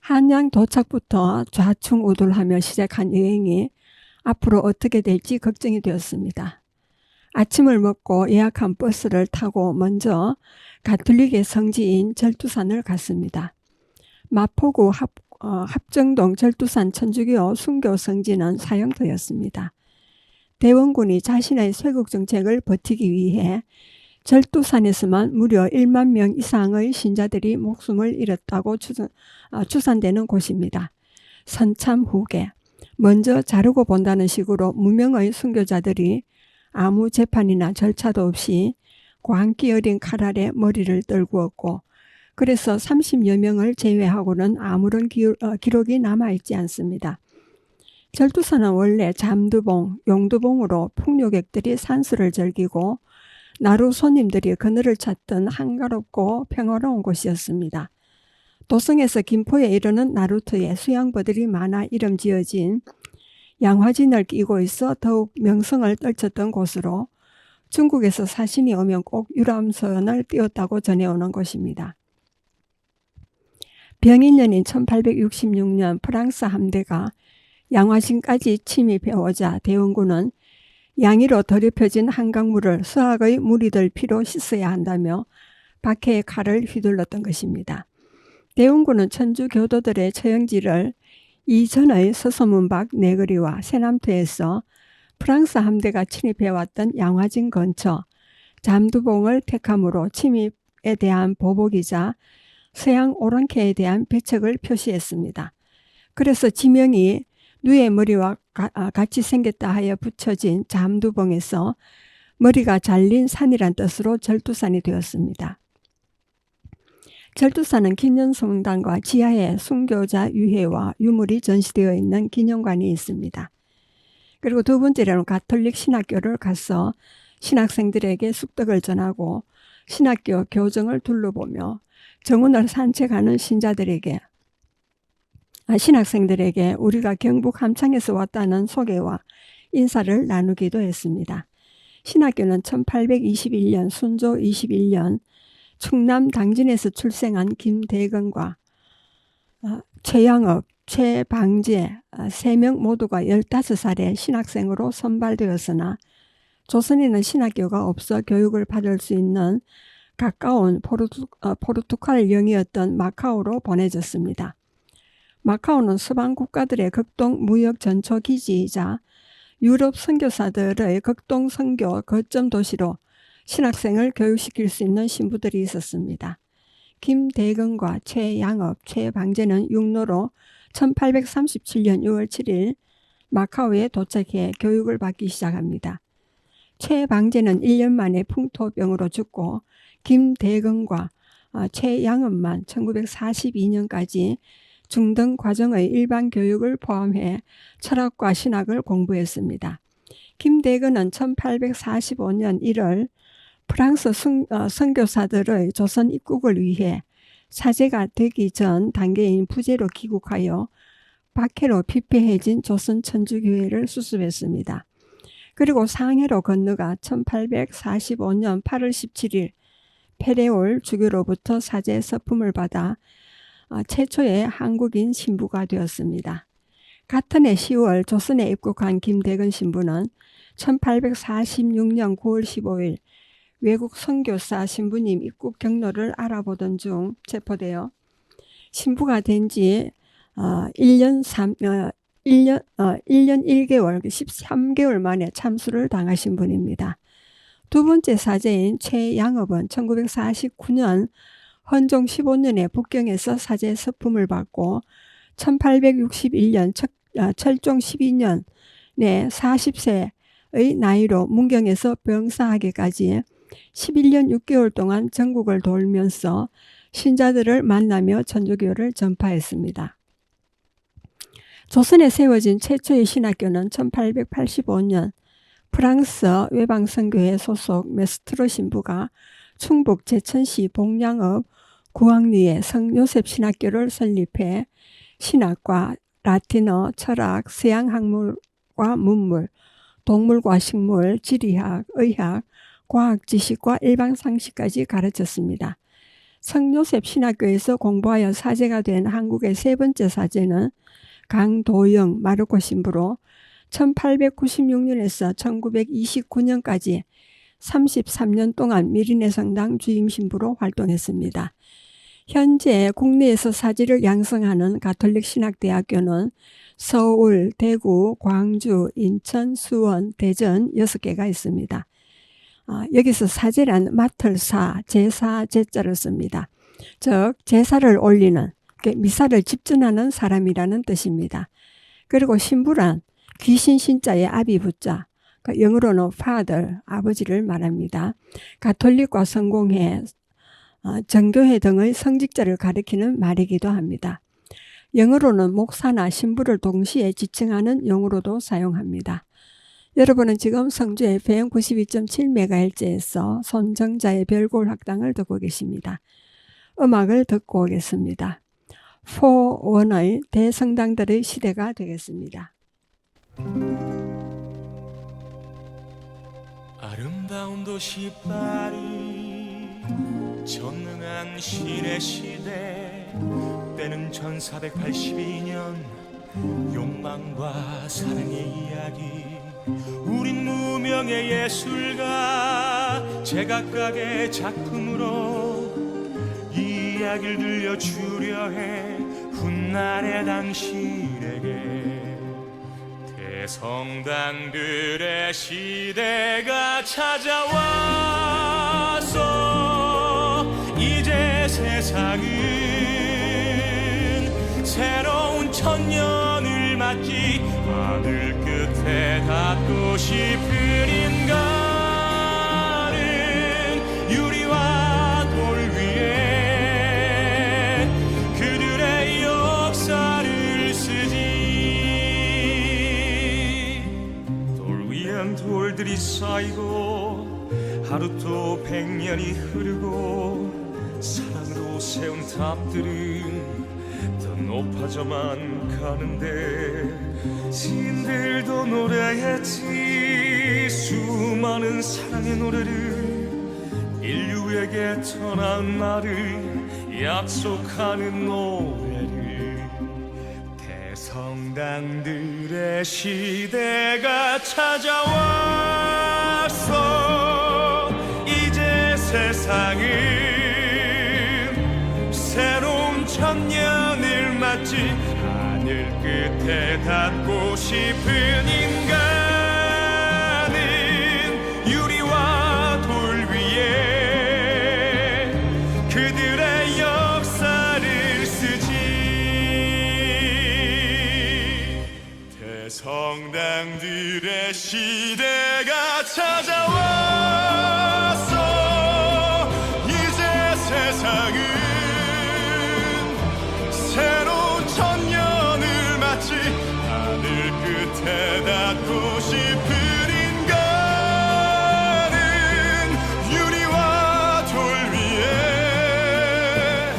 한양 도착부터 좌충우돌하며 시작한 여행이 앞으로 어떻게 될지 걱정이 되었습니다. 아침을 먹고 예약한 버스를 타고 먼저 가톨릭의 성지인 절두산을 갔습니다. 마포구 합정동 절두산 천주교 순교 성지는 사형터였습니다. 대원군이 자신의 쇄국 정책을 버티기 위해 절두산에서만 무려 1만 명 이상의 신자들이 목숨을 잃었다고 추산되는 곳입니다. 선참 후계, 먼저 자르고 본다는 식으로 무명의 순교자들이 아무 재판이나 절차도 없이 광기 어린 칼 아래 머리를 떨구었고 그래서 30여 명을 제외하고는 아무런 기록이 남아있지 않습니다. 절두사는 원래 잠두봉, 용두봉으로 풍류객들이 산수를 즐기고 나루 손님들이 그늘을 찾던 한가롭고 평화로운 곳이었습니다. 도성에서 김포에 이르는 나루터에 수양버들이 많아 이름 지어진 양화진을 끼고 있어 더욱 명성을 떨쳤던 곳으로 중국에서 사신이 오면 꼭 유람선을 띄웠다고 전해오는 곳입니다. 병인년인 1866년 프랑스 함대가 양화진까지 침입해오자 대원군은 양위로 더럽혀진 한강물을 수학의 무리들 피로 씻어야 한다며 박해의 칼을 휘둘렀던 것입니다. 대원군은 천주 교도들의 처형지를 이전의 서소문 밖 내거리와 세남토에서 프랑스 함대가 침입해왔던 양화진 근처 잠두봉을 택함으로 침입에 대한 보복이자 서양 오랑캐에 대한 배척을 표시했습니다. 그래서 지명이 누의 머리와 같이 생겼다 하여 붙여진 잠두봉에서 머리가 잘린 산이란 뜻으로 절두산이 되었습니다. 절두산은 기념성당과 지하에 순교자 유해와 유물이 전시되어 있는 기념관이 있습니다. 그리고 두 번째로는 가톨릭 신학교를 가서 신학생들에게 숙덕을 전하고 신학교 교정을 둘러보며 정원을 산책하는 신학생들에게 우리가 경북 함창에서 왔다는 소개와 인사를 나누기도 했습니다. 신학교는 1821년 순조 21년 충남 당진에서 출생한 김대건과 최양업, 최방재 3명 모두가 15살의 신학생으로 선발되었으나 조선에는 신학교가 없어 교육을 받을 수 있는 가까운 포르투갈 영이었던 마카오로 보내졌습니다. 마카오는 서방 국가들의 극동 무역 전초 기지이자 유럽 선교사들의 극동 선교 거점 도시로 신학생을 교육시킬 수 있는 신부들이 있었습니다. 김대건과 최양업, 최방재는 육로로 1837년 6월 7일 마카오에 도착해 교육을 받기 시작합니다. 최방재는 1년 만에 풍토병으로 죽고 김대건과 최양업만 1942년까지 중등 과정의 일반 교육을 포함해 철학과 신학을 공부했습니다. 김대건은 1845년 1월 프랑스 선교사들의 조선 입국을 위해 사제가 되기 전 단계인 부제로 귀국하여 박해로 피폐해진 조선 천주교회를 수습했습니다. 그리고 상해로 건너가 1845년 8월 17일 페레올 주교로부터 사제 서품을 받아 최초의 한국인 신부가 되었습니다. 같은 해 10월 조선에 입국한 김대건 신부는 1846년 9월 15일 외국 선교사 신부님 입국 경로를 알아보던 중 체포되어 신부가 된 지 1년 1개월, 13개월 만에 참수를 당하신 분입니다. 두 번째 사제인 최양업은 1949년 헌종 15년에 북경에서 사제 서품을 받고 1861년 철종 12년에 40세의 나이로 문경에서 병사하기까지 11년 6개월 동안 전국을 돌면서 신자들을 만나며 천주교를 전파했습니다. 조선에 세워진 최초의 신학교는 1885년 프랑스 외방선교회 소속 메스트로 신부가 충북 제천시 봉양읍 구왕리에 성요셉 신학교를 설립해 신학과 라틴어, 철학, 서양학문과 문물, 동물과 식물, 지리학, 의학, 과학 지식과 일반 상식까지 가르쳤습니다. 성요셉 신학교에서 공부하여 사제가 된 한국의 세 번째 사제는 강도영 마르코 신부로 1896년에서 1929년까지 33년 동안 미리네 성당 주임 신부로 활동했습니다. 현재 국내에서 사제를 양성하는 가톨릭 신학대학교는 서울, 대구, 광주, 인천, 수원, 대전 6개가 있습니다. 여기서 사제란 맡을 사, 제사, 제자를 씁니다. 즉 제사를 올리는, 미사를 집전하는 사람이라는 뜻입니다. 그리고 신부란 귀신 신자의 아비 부자, 영어로는 father, 아버지를 말합니다. 가톨릭과 성공회, 정교회 등의 성직자를 가리키는 말이기도 합니다. 영어로는 목사나 신부를 동시에 지칭하는 용어로도 사용합니다. 여러분은 지금 성주 FM 92.7MHz에서 손정자의 별골 학당을 듣고 계십니다. 음악을 듣고 오겠습니다. 4원의 대성당들의 시대가 되겠습니다. 아름다운 도시 파리, 전능한 신의 시대. 때는 1482년, 욕망과 사랑의 이야기. 우린 무명의 예술가, 제각각의 작품으로 이 이야기를 들려주려 해. 훗날의 당신에게 대성당들의 시대가 찾아왔어. 이제 세상은 새로운 천년을 맞지. 하늘 끝에 닿고 싶은 인간은 유리와 돌 위에 그들의 역사를 쓰지. 돌 위엔 돌들이 쌓이고 하루 또 100년이 흐르고 사랑으로 세운 탑들은 더 높아져만 가는데 신들도 노래했지. 수많은 사랑의 노래를 인류에게 전한 말을 약속하는 노래를. 대성당들의 시대가 찾아왔어. 이제 세상은 새로운 천년을 맞지. 하늘 끝에 닿고 싶은 인간은 유리와 돌 위에 그들의 역사를 쓰지. 대성당들의 시대가 찾아왔어. 이제 세상은 새로운 천년을 맞지. 하늘 끝에 닿고 싶은 인간은 유리와 돌 위에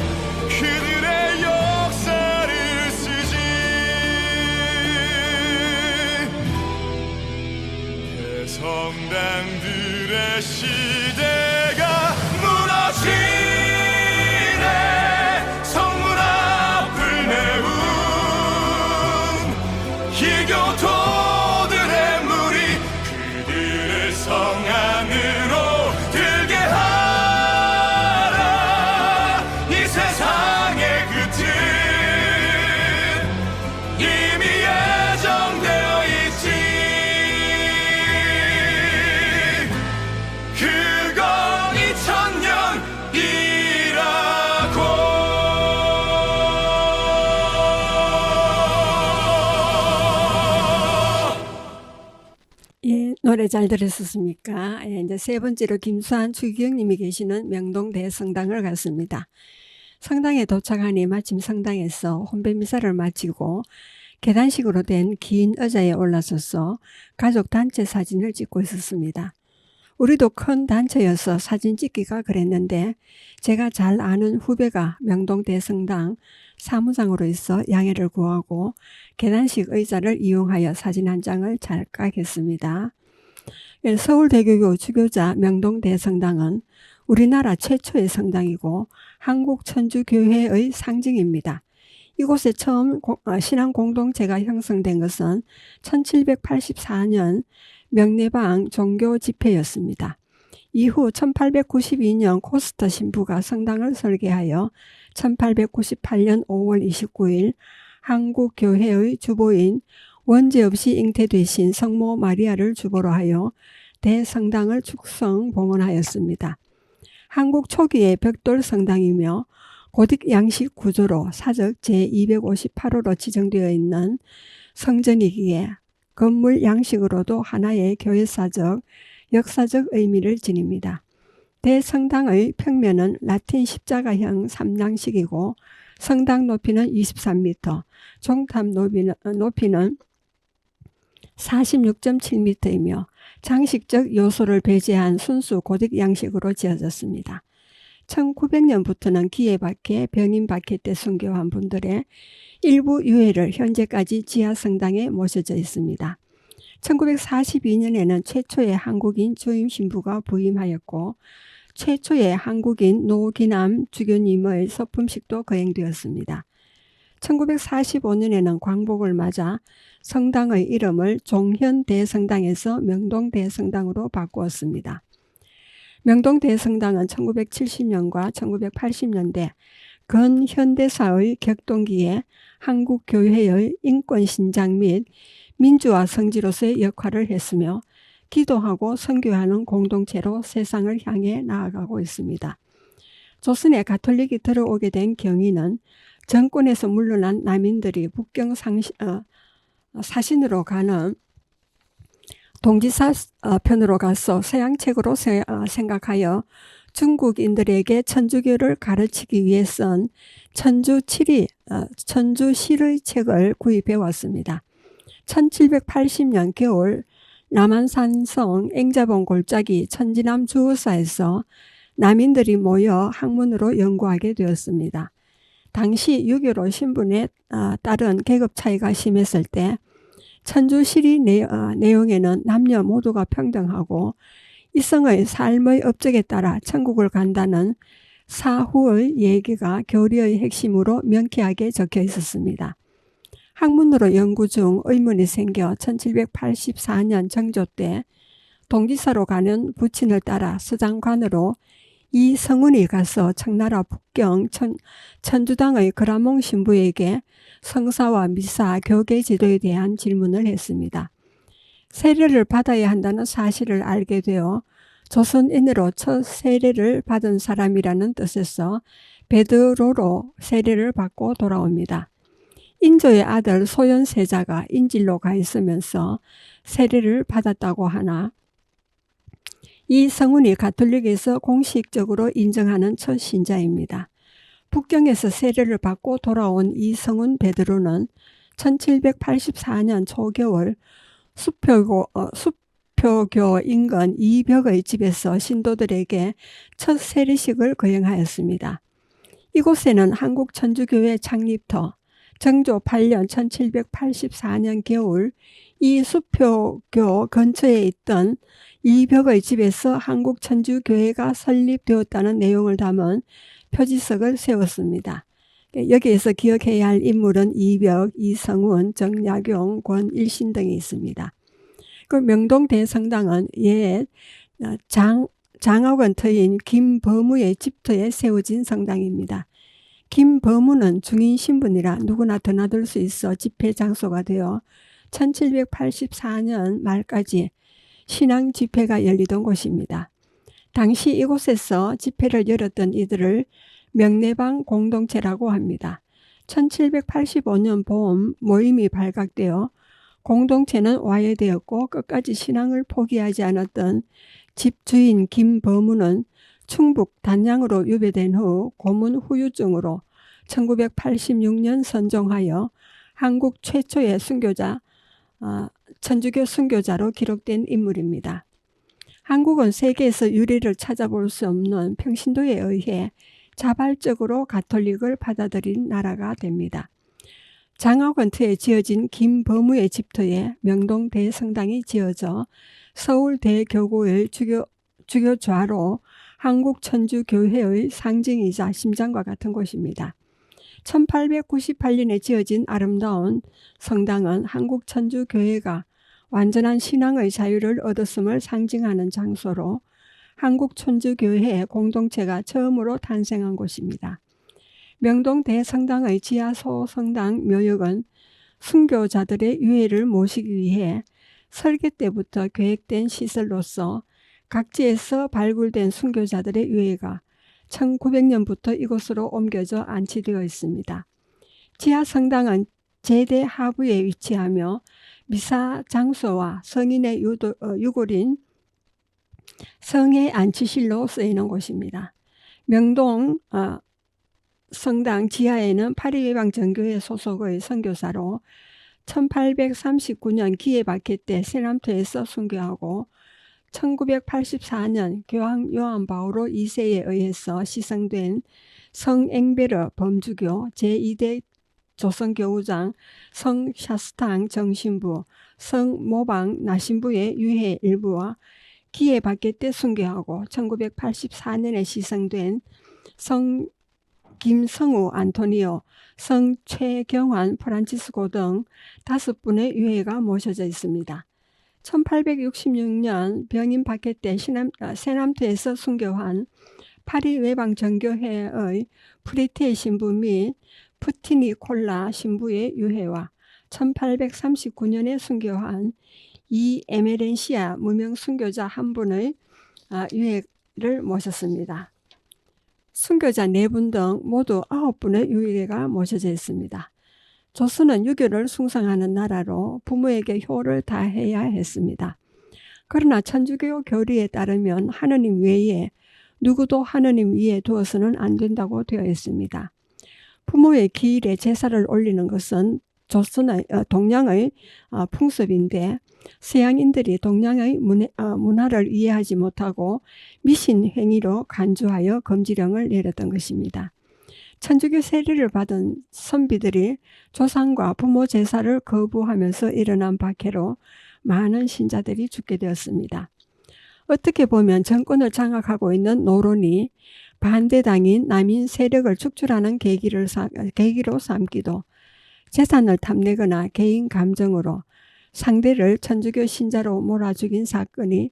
그들의 역사를 쓰지. 대성당들의 시대가 무너지네. 성문 앞을 메운 기교도들의 무리 그들을 성 안으로 들게 하라. 이 세상의 끝은 이미 예정되어 있지. 그건 2000년이라고. 예, 노래 잘 들으셨습니까? 예, 이제 세 번째로 김수환 추기경님이 계시는 명동 대성당을 갔습니다. 성당에 도착하니 마침 성당에서 혼배미사를 마치고 계단식으로 된 긴 의자에 올라서서 가족 단체 사진을 찍고 있었습니다. 우리도 큰 단체여서 사진 찍기가 그랬는데 제가 잘 아는 후배가 명동 대성당 사무장으로 있어 양해를 구하고 계단식 의자를 이용하여 사진 한 장을 찰칵했습니다. 서울대교교 주교자 명동 대성당은 우리나라 최초의 성당이고 한국천주교회의 상징입니다. 이곳에 처음 신앙 공동체가 형성된 것은 1784년 명례방 종교 집회였습니다. 이후 1892년 코스터 신부가 성당을 설계하여 1898년 5월 29일 한국교회의 주보인 원죄 없이 잉태되신 성모 마리아를 주보로 하여 대성당을 축성 봉헌하였습니다. 한국 초기의 벽돌 성당이며 고딕 양식 구조로 사적 제258호로 지정되어 있는 성전이기에 건물 양식으로도 하나의 교회사적, 역사적 의미를 지닙니다. 대성당의 평면은 라틴 십자가형 삼랑식이고 성당 높이는 23m, 종탑 높이는 46.7m이며 장식적 요소를 배제한 순수 고딕 양식으로 지어졌습니다. 1900년부터는 기예박해, 병인박해 때 순교한 분들의 일부 유해를 현재까지 지하성당에 모셔져 있습니다. 1942년에는 최초의 한국인 주임 신부가 부임하였고 최초의 한국인 노기남 주교님의 서품식도 거행되었습니다. 1945년에는 광복을 맞아 성당의 이름을 종현대성당에서 명동대성당으로 바꾸었습니다. 명동대성당은 1970년과 1980년대 근현대사의 격동기에 한국교회의 인권신장 및 민주화 성지로서의 역할을 했으며 기도하고 선교하는 공동체로 세상을 향해 나아가고 있습니다. 조선에 가톨릭이 들어오게 된 경위는 정권에서 물러난 난민들이 북경 사신으로 가는 동지사 편으로 가서 서양책으로 생각하여 중국인들에게 천주교를 가르치기 위해 쓴 천주시의 책을 구입해 왔습니다. 1780년 겨울 남한산성 앵자봉 골짜기 천지남 주우사에서 남인들이 모여 학문으로 연구하게 되었습니다. 당시 유교로 신분에 따른 계급 차이가 심했을 때 천주시리 내용에는 남녀 모두가 평등하고 이성의 삶의 업적에 따라 천국을 간다는 사후의 얘기가 교리의 핵심으로 명쾌하게 적혀 있었습니다. 학문으로 연구 중 의문이 생겨 1784년 정조 때 동지사로 가는 부친을 따라 서장관으로 이성운이 가서 청나라 북경 천주당의 그라몽 신부에게 성사와 미사, 교계 지도에 대한 질문을 했습니다. 세례를 받아야 한다는 사실을 알게 되어 조선인으로 첫 세례를 받은 사람이라는 뜻에서 베드로로 세례를 받고 돌아옵니다. 인조의 아들 소현세자가 인질로 가 있으면서 세례를 받았다고 하나 이 성운이 가톨릭에서 공식적으로 인정하는 첫 신자입니다. 북경에서 세례를 받고 돌아온 이성운 베드로는 1784년 초겨울 수표교 인근 이벽의 집에서 신도들에게 첫 세례식을 거행하였습니다. 이곳에는 한국 천주교회 창립터 정조 8년 1784년 겨울 이 수표교 근처에 있던 이벽의 집에서 한국 천주교회가 설립되었다는 내용을 담은 표지석을 세웠습니다. 여기에서 기억해야 할 인물은 이벽, 이성운, 정약용, 권일신 등이 있습니다. 그 명동대성당은 옛 장학원 터인 김범우의 집터에 세워진 성당입니다. 김범우는 중인 신분이라 누구나 드나들 수 있어 집회 장소가 되어 1784년 말까지 신앙 집회가 열리던 곳입니다. 당시 이곳에서 집회를 열었던 이들을 명례방 공동체라고 합니다. 1785년 봄 모임이 발각되어 공동체는 와해되었고 끝까지 신앙을 포기하지 않았던 집주인 김범우는 충북 단양으로 유배된 후 고문 후유증으로 1986년 선종하여 한국 최초의 순교자, 천주교 순교자로 기록된 인물입니다. 한국은 세계에서 유래를 찾아볼 수 없는 평신도에 의해 자발적으로 가톨릭을 받아들인 나라가 됩니다. 장학원터에 지어진 김범우의 집터에 명동대성당이 지어져 서울대교구의 주교좌로 한국천주교회의 상징이자 심장과 같은 곳입니다. 1898년에 지어진 아름다운 성당은 한국천주교회가 완전한 신앙의 자유를 얻었음을 상징하는 장소로 한국천주교회 공동체가 처음으로 탄생한 곳입니다. 명동대성당의 지하소성당 묘역은 순교자들의 유해를 모시기 위해 설계 때부터 계획된 시설로서 각지에서 발굴된 순교자들의 유해가 1900년부터 이곳으로 옮겨져 안치되어 있습니다. 지하성당은 제대 하부에 위치하며 미사 장소와 성인의 유골인 성의 안치실로 쓰이는 곳입니다. 명동 성당 지하에는 파리외방전교회 소속의 선교사로 1839년 기예박해 때 세남토에서 순교하고 1984년 교황 요한 바오로 2세에 의해서 시성된 성앵베르 범주교 제2대 조선교우장 성샤스탕 정신부 성모방 나신부의 유해 일부와 기예박해 때 순교하고 1984년에 시성된 성 김성우 안토니오, 성 최경환 프란치스코 등 5분의 유해가 모셔져 있습니다. 1866년 병임 박해 때 세남토에서 순교한 파리외방전교회의 프리테 신부 및 푸티니콜라 신부의 유해와 1839년에 순교한 이 에메렌시아 무명 순교자 한 분의 유해를 모셨습니다. 순교자 4분 등 모두 9분의 유해가 모셔져 있습니다. 조선은 유교를 숭상하는 나라로 부모에게 효를 다해야 했습니다. 그러나 천주교 교리에 따르면 하느님 외에 누구도 하느님 위에 두어서는 안 된다고 되어 있습니다. 부모의 기일에 제사를 올리는 것은 동양의 풍습인데 서양인들이 동양의 문화를 이해하지 못하고 미신 행위로 간주하여 금지령을 내렸던 것입니다. 천주교 세례를 받은 선비들이 조상과 부모 제사를 거부하면서 일어난 박해로 많은 신자들이 죽게 되었습니다. 어떻게 보면 정권을 장악하고 있는 노론이 반대당인 남인 세력을 축출하는 계기로 삼기도, 재산을 탐내거나 개인 감정으로 상대를 천주교 신자로 몰아 죽인 사건이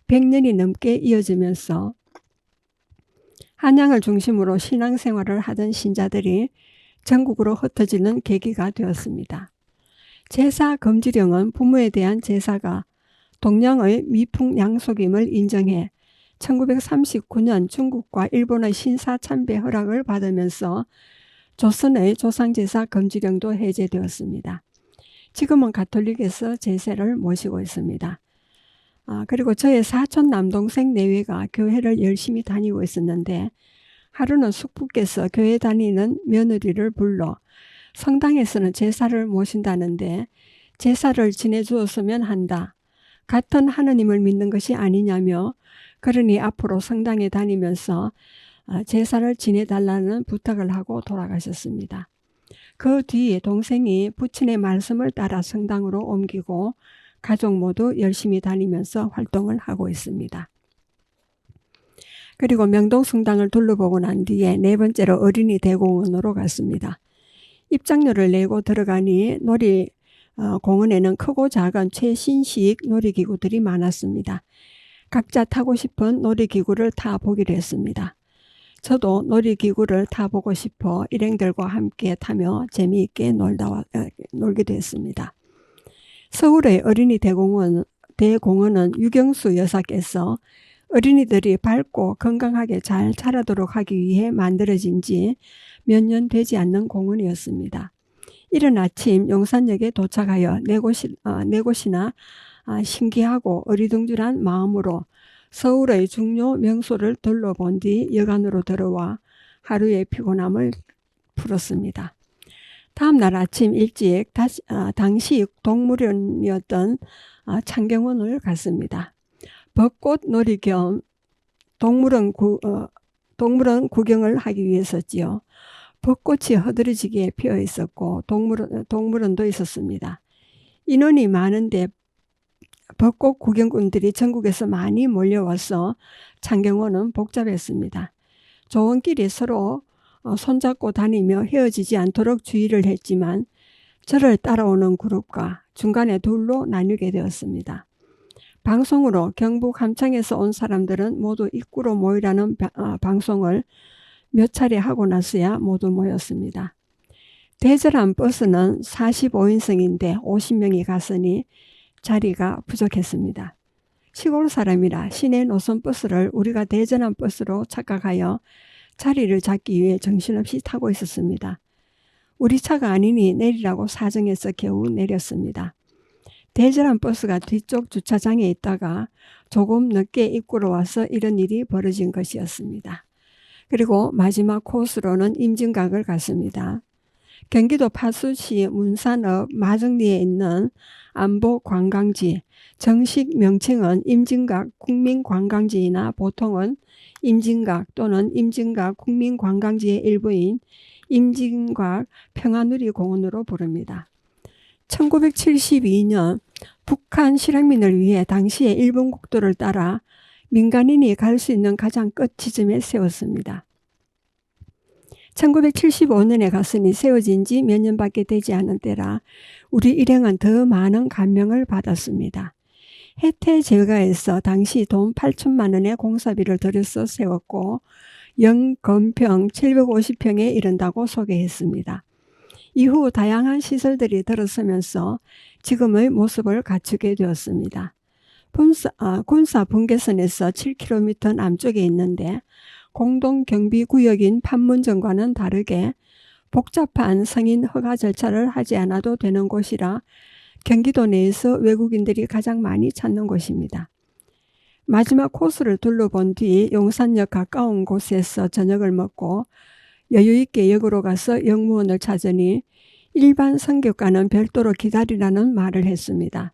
100년이 넘게 이어지면서 한양을 중심으로 신앙생활을 하던 신자들이 전국으로 흩어지는 계기가 되었습니다. 제사 금지령은 부모에 대한 제사가 동양의 미풍양속임을 인정해 1939년 중국과 일본의 신사참배 허락을 받으면서 조선의 조상제사 금지령도 해제되었습니다. 지금은 가톨릭에서 제사를 모시고 있습니다. 그리고 저의 사촌 남동생 내외가 교회를 열심히 다니고 있었는데 하루는 숙부께서 교회 다니는 며느리를 불러 성당에서는 제사를 모신다는데 제사를 지내주었으면 한다. 같은 하느님을 믿는 것이 아니냐며 그러니 앞으로 성당에 다니면서 제사를 지내달라는 부탁을 하고 돌아가셨습니다. 그 뒤에 동생이 부친의 말씀을 따라 성당으로 옮기고 가족 모두 열심히 다니면서 활동을 하고 있습니다. 그리고 명동성당을 둘러보고 난 뒤에 4번째로 어린이 대공원으로 갔습니다. 입장료를 내고 들어가니 공원에는 크고 작은 최신식 놀이기구들이 많았습니다. 각자 타고 싶은 놀이기구를 타보기로 했습니다. 저도 놀이기구를 타보고 싶어 일행들과 함께 타며 재미있게 놀기도 했습니다. 서울의 어린이 대공원은 유경수 여사께서 어린이들이 밝고 건강하게 잘 자라도록 하기 위해 만들어진 지 몇 년 되지 않는 공원이었습니다. 이른 아침 용산역에 도착하여 네 곳이나 신기하고 어리둥절한 마음으로 서울의 중요 명소를 둘러본 뒤 여관으로 들어와 하루의 피곤함을 풀었습니다. 다음 날 아침 일찍 당시 동물원이었던 창경원을 갔습니다. 벚꽃 놀이 겸 동물원 구경을 하기 위해서지요. 벚꽃이 허드러지게 피어 있었고 동물원도 있었습니다. 인원이 많은데 벚꽃 구경꾼들이 전국에서 많이 몰려와서 창경원은 복잡했습니다. 조원끼리 서로 손잡고 다니며 헤어지지 않도록 주의를 했지만 저를 따라오는 그룹과 중간에 둘로 나뉘게 되었습니다. 방송으로 경북 함창에서 온 사람들은 모두 입구로 모이라는 방송을 몇 차례 하고 나서야 모두 모였습니다. 대절한 버스는 45인승인데 50명이 갔으니 자리가 부족했습니다. 시골 사람이라 시내 노선 버스를 우리가 대전한 버스로 착각하여 자리를 잡기 위해 정신없이 타고 있었습니다. 우리 차가 아니니 내리라고 사정해서 겨우 내렸습니다. 대절한 버스가 뒤쪽 주차장에 있다가 조금 늦게 입구로 와서 이런 일이 벌어진 것이었습니다. 그리고 마지막 코스로는 임진각을 갔습니다. 경기도 파수시 문산읍 마정리에 있는 안보관광지, 정식 명칭은 임진각 국민관광지이나 보통은 임진각 또는 임진각 국민관광지의 일부인 임진각 평화누리공원으로 부릅니다. 1972년 북한 실향민을 위해 당시의 일본 국도를 따라 민간인이 갈 수 있는 가장 끝 지점에 세웠습니다. 1975년에 갔으니 세워진 지 몇 년밖에 되지 않은 때라 우리 일행은 더 많은 감명을 받았습니다. 해태 제가에서 당시 돈 8천만 원의 공사비를 들여서 세웠고 영건평 750평에 이른다고 소개했습니다. 이후 다양한 시설들이 들어서면서 지금의 모습을 갖추게 되었습니다. 군사 분계선에서 7km 남쪽에 있는데 공동경비구역인 판문점과는 다르게 복잡한 승인 허가 절차를 하지 않아도 되는 곳이라 경기도 내에서 외국인들이 가장 많이 찾는 곳입니다. 마지막 코스를 둘러본 뒤 용산역 가까운 곳에서 저녁을 먹고 여유있게 역으로 가서 역무원을 찾으니 일반 승객과는 별도로 기다리라는 말을 했습니다.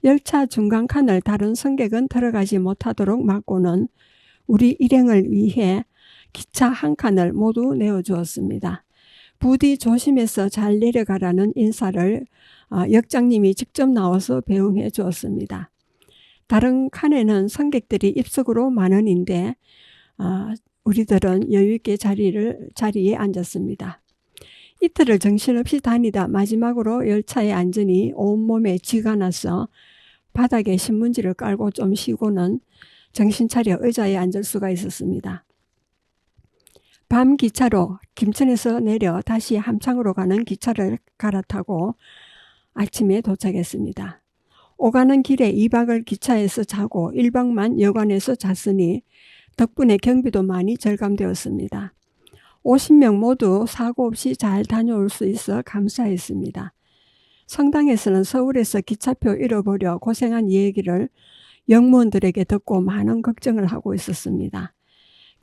열차 중간 칸을 다른 승객은 들어가지 못하도록 막고는 우리 일행을 위해 기차 한 칸을 모두 내어주었습니다. 부디 조심해서 잘 내려가라는 인사를 역장님이 직접 나와서 배웅해 주었습니다. 다른 칸에는 승객들이 입석으로 만원인데 우리들은 여유있게 자리에 앉았습니다. 이틀을 정신없이 다니다 마지막으로 열차에 앉으니 온몸에 쥐가 나서 바닥에 신문지를 깔고 좀 쉬고는 정신 차려 의자에 앉을 수가 있었습니다. 밤 기차로 김천에서 내려 다시 함창으로 가는 기차를 갈아타고 아침에 도착했습니다. 오가는 길에 2박을 기차에서 자고 1박만 여관에서 잤으니 덕분에 경비도 많이 절감되었습니다. 50명 모두 사고 없이 잘 다녀올 수 있어 감사했습니다. 성당에서는 서울에서 기차표 잃어버려 고생한 얘기를 영무원들에게 듣고 많은 걱정을 하고 있었습니다.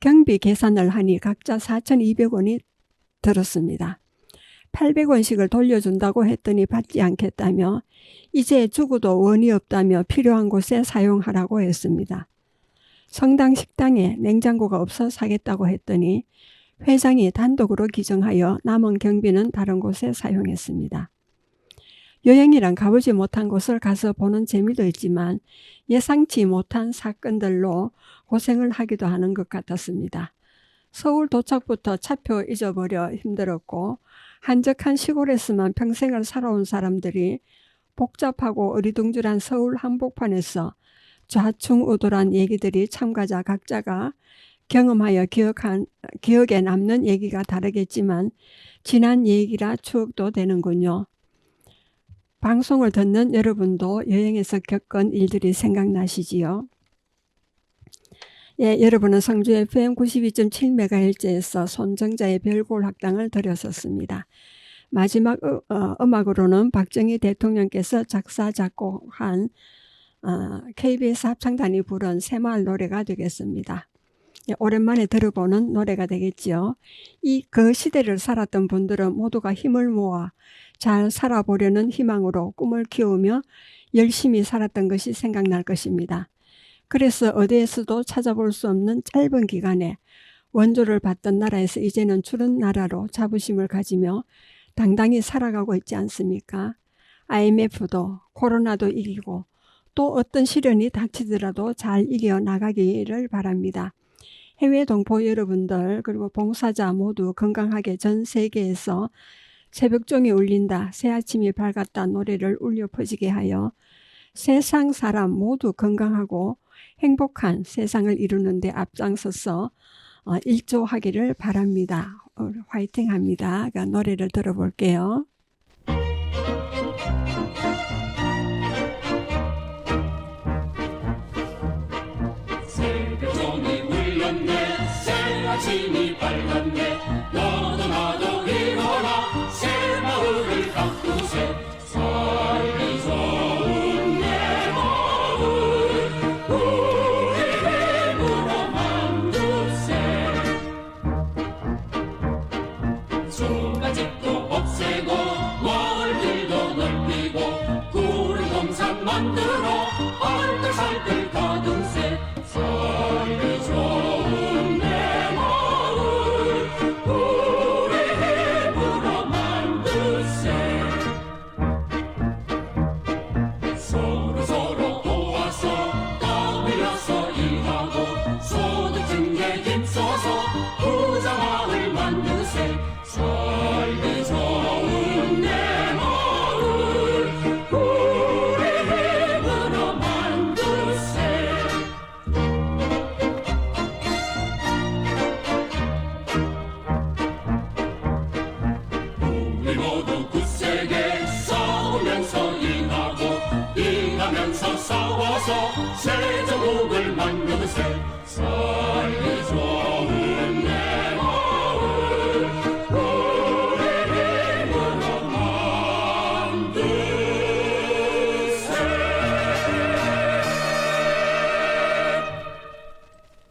경비 계산을 하니 각자 4,200원이 들었습니다. 800원씩을 돌려준다고 했더니 받지 않겠다며 이제 죽어도 원이 없다며 필요한 곳에 사용하라고 했습니다. 성당 식당에 냉장고가 없어 사겠다고 했더니 회장이 단독으로 기정하여 남은 경비는 다른 곳에 사용했습니다. 여행이란 가보지 못한 곳을 가서 보는 재미도 있지만 예상치 못한 사건들로 고생을 하기도 하는 것 같았습니다. 서울 도착부터 차표 잊어버려 힘들었고 한적한 시골에서만 평생을 살아온 사람들이 복잡하고 어리둥절한 서울 한복판에서 좌충우돌한 얘기들이 참가자 각자가 경험하여 기억에 남는 얘기가 다르겠지만 지난 얘기라 추억도 되는군요. 방송을 듣는 여러분도 여행에서 겪은 일들이 생각나시지요? 예, 여러분은 성주 FM 92.7MHz에서 손정자의 별골 학당을 들으셨습니다. 마지막 음악으로는 박정희 대통령께서 작사 작곡한 KBS 합창단이 부른 새마을 노래가 되겠습니다. 예, 오랜만에 들어보는 노래가 되겠지요. 그 시대를 살았던 분들은 모두가 힘을 모아 잘 살아보려는 희망으로 꿈을 키우며 열심히 살았던 것이 생각날 것입니다. 그래서 어디에서도 찾아볼 수 없는 짧은 기간에 원조를 받던 나라에서 이제는 주른 나라로 자부심을 가지며 당당히 살아가고 있지 않습니까? IMF도 코로나도 이기고 또 어떤 시련이 닥치더라도 잘 이겨나가기를 바랍니다. 해외 동포 여러분들 그리고 봉사자 모두 건강하게 전 세계에서 새벽종이 울린다, 새아침이 밝았다 노래를 울려 퍼지게 하여 세상 사람 모두 건강하고 행복한 세상을 이루는 데 앞장서서 일조하기를 바랍니다. 화이팅 합니다. 노래를 들어볼게요. 새벽종이 울렸네 새아침이 밝았네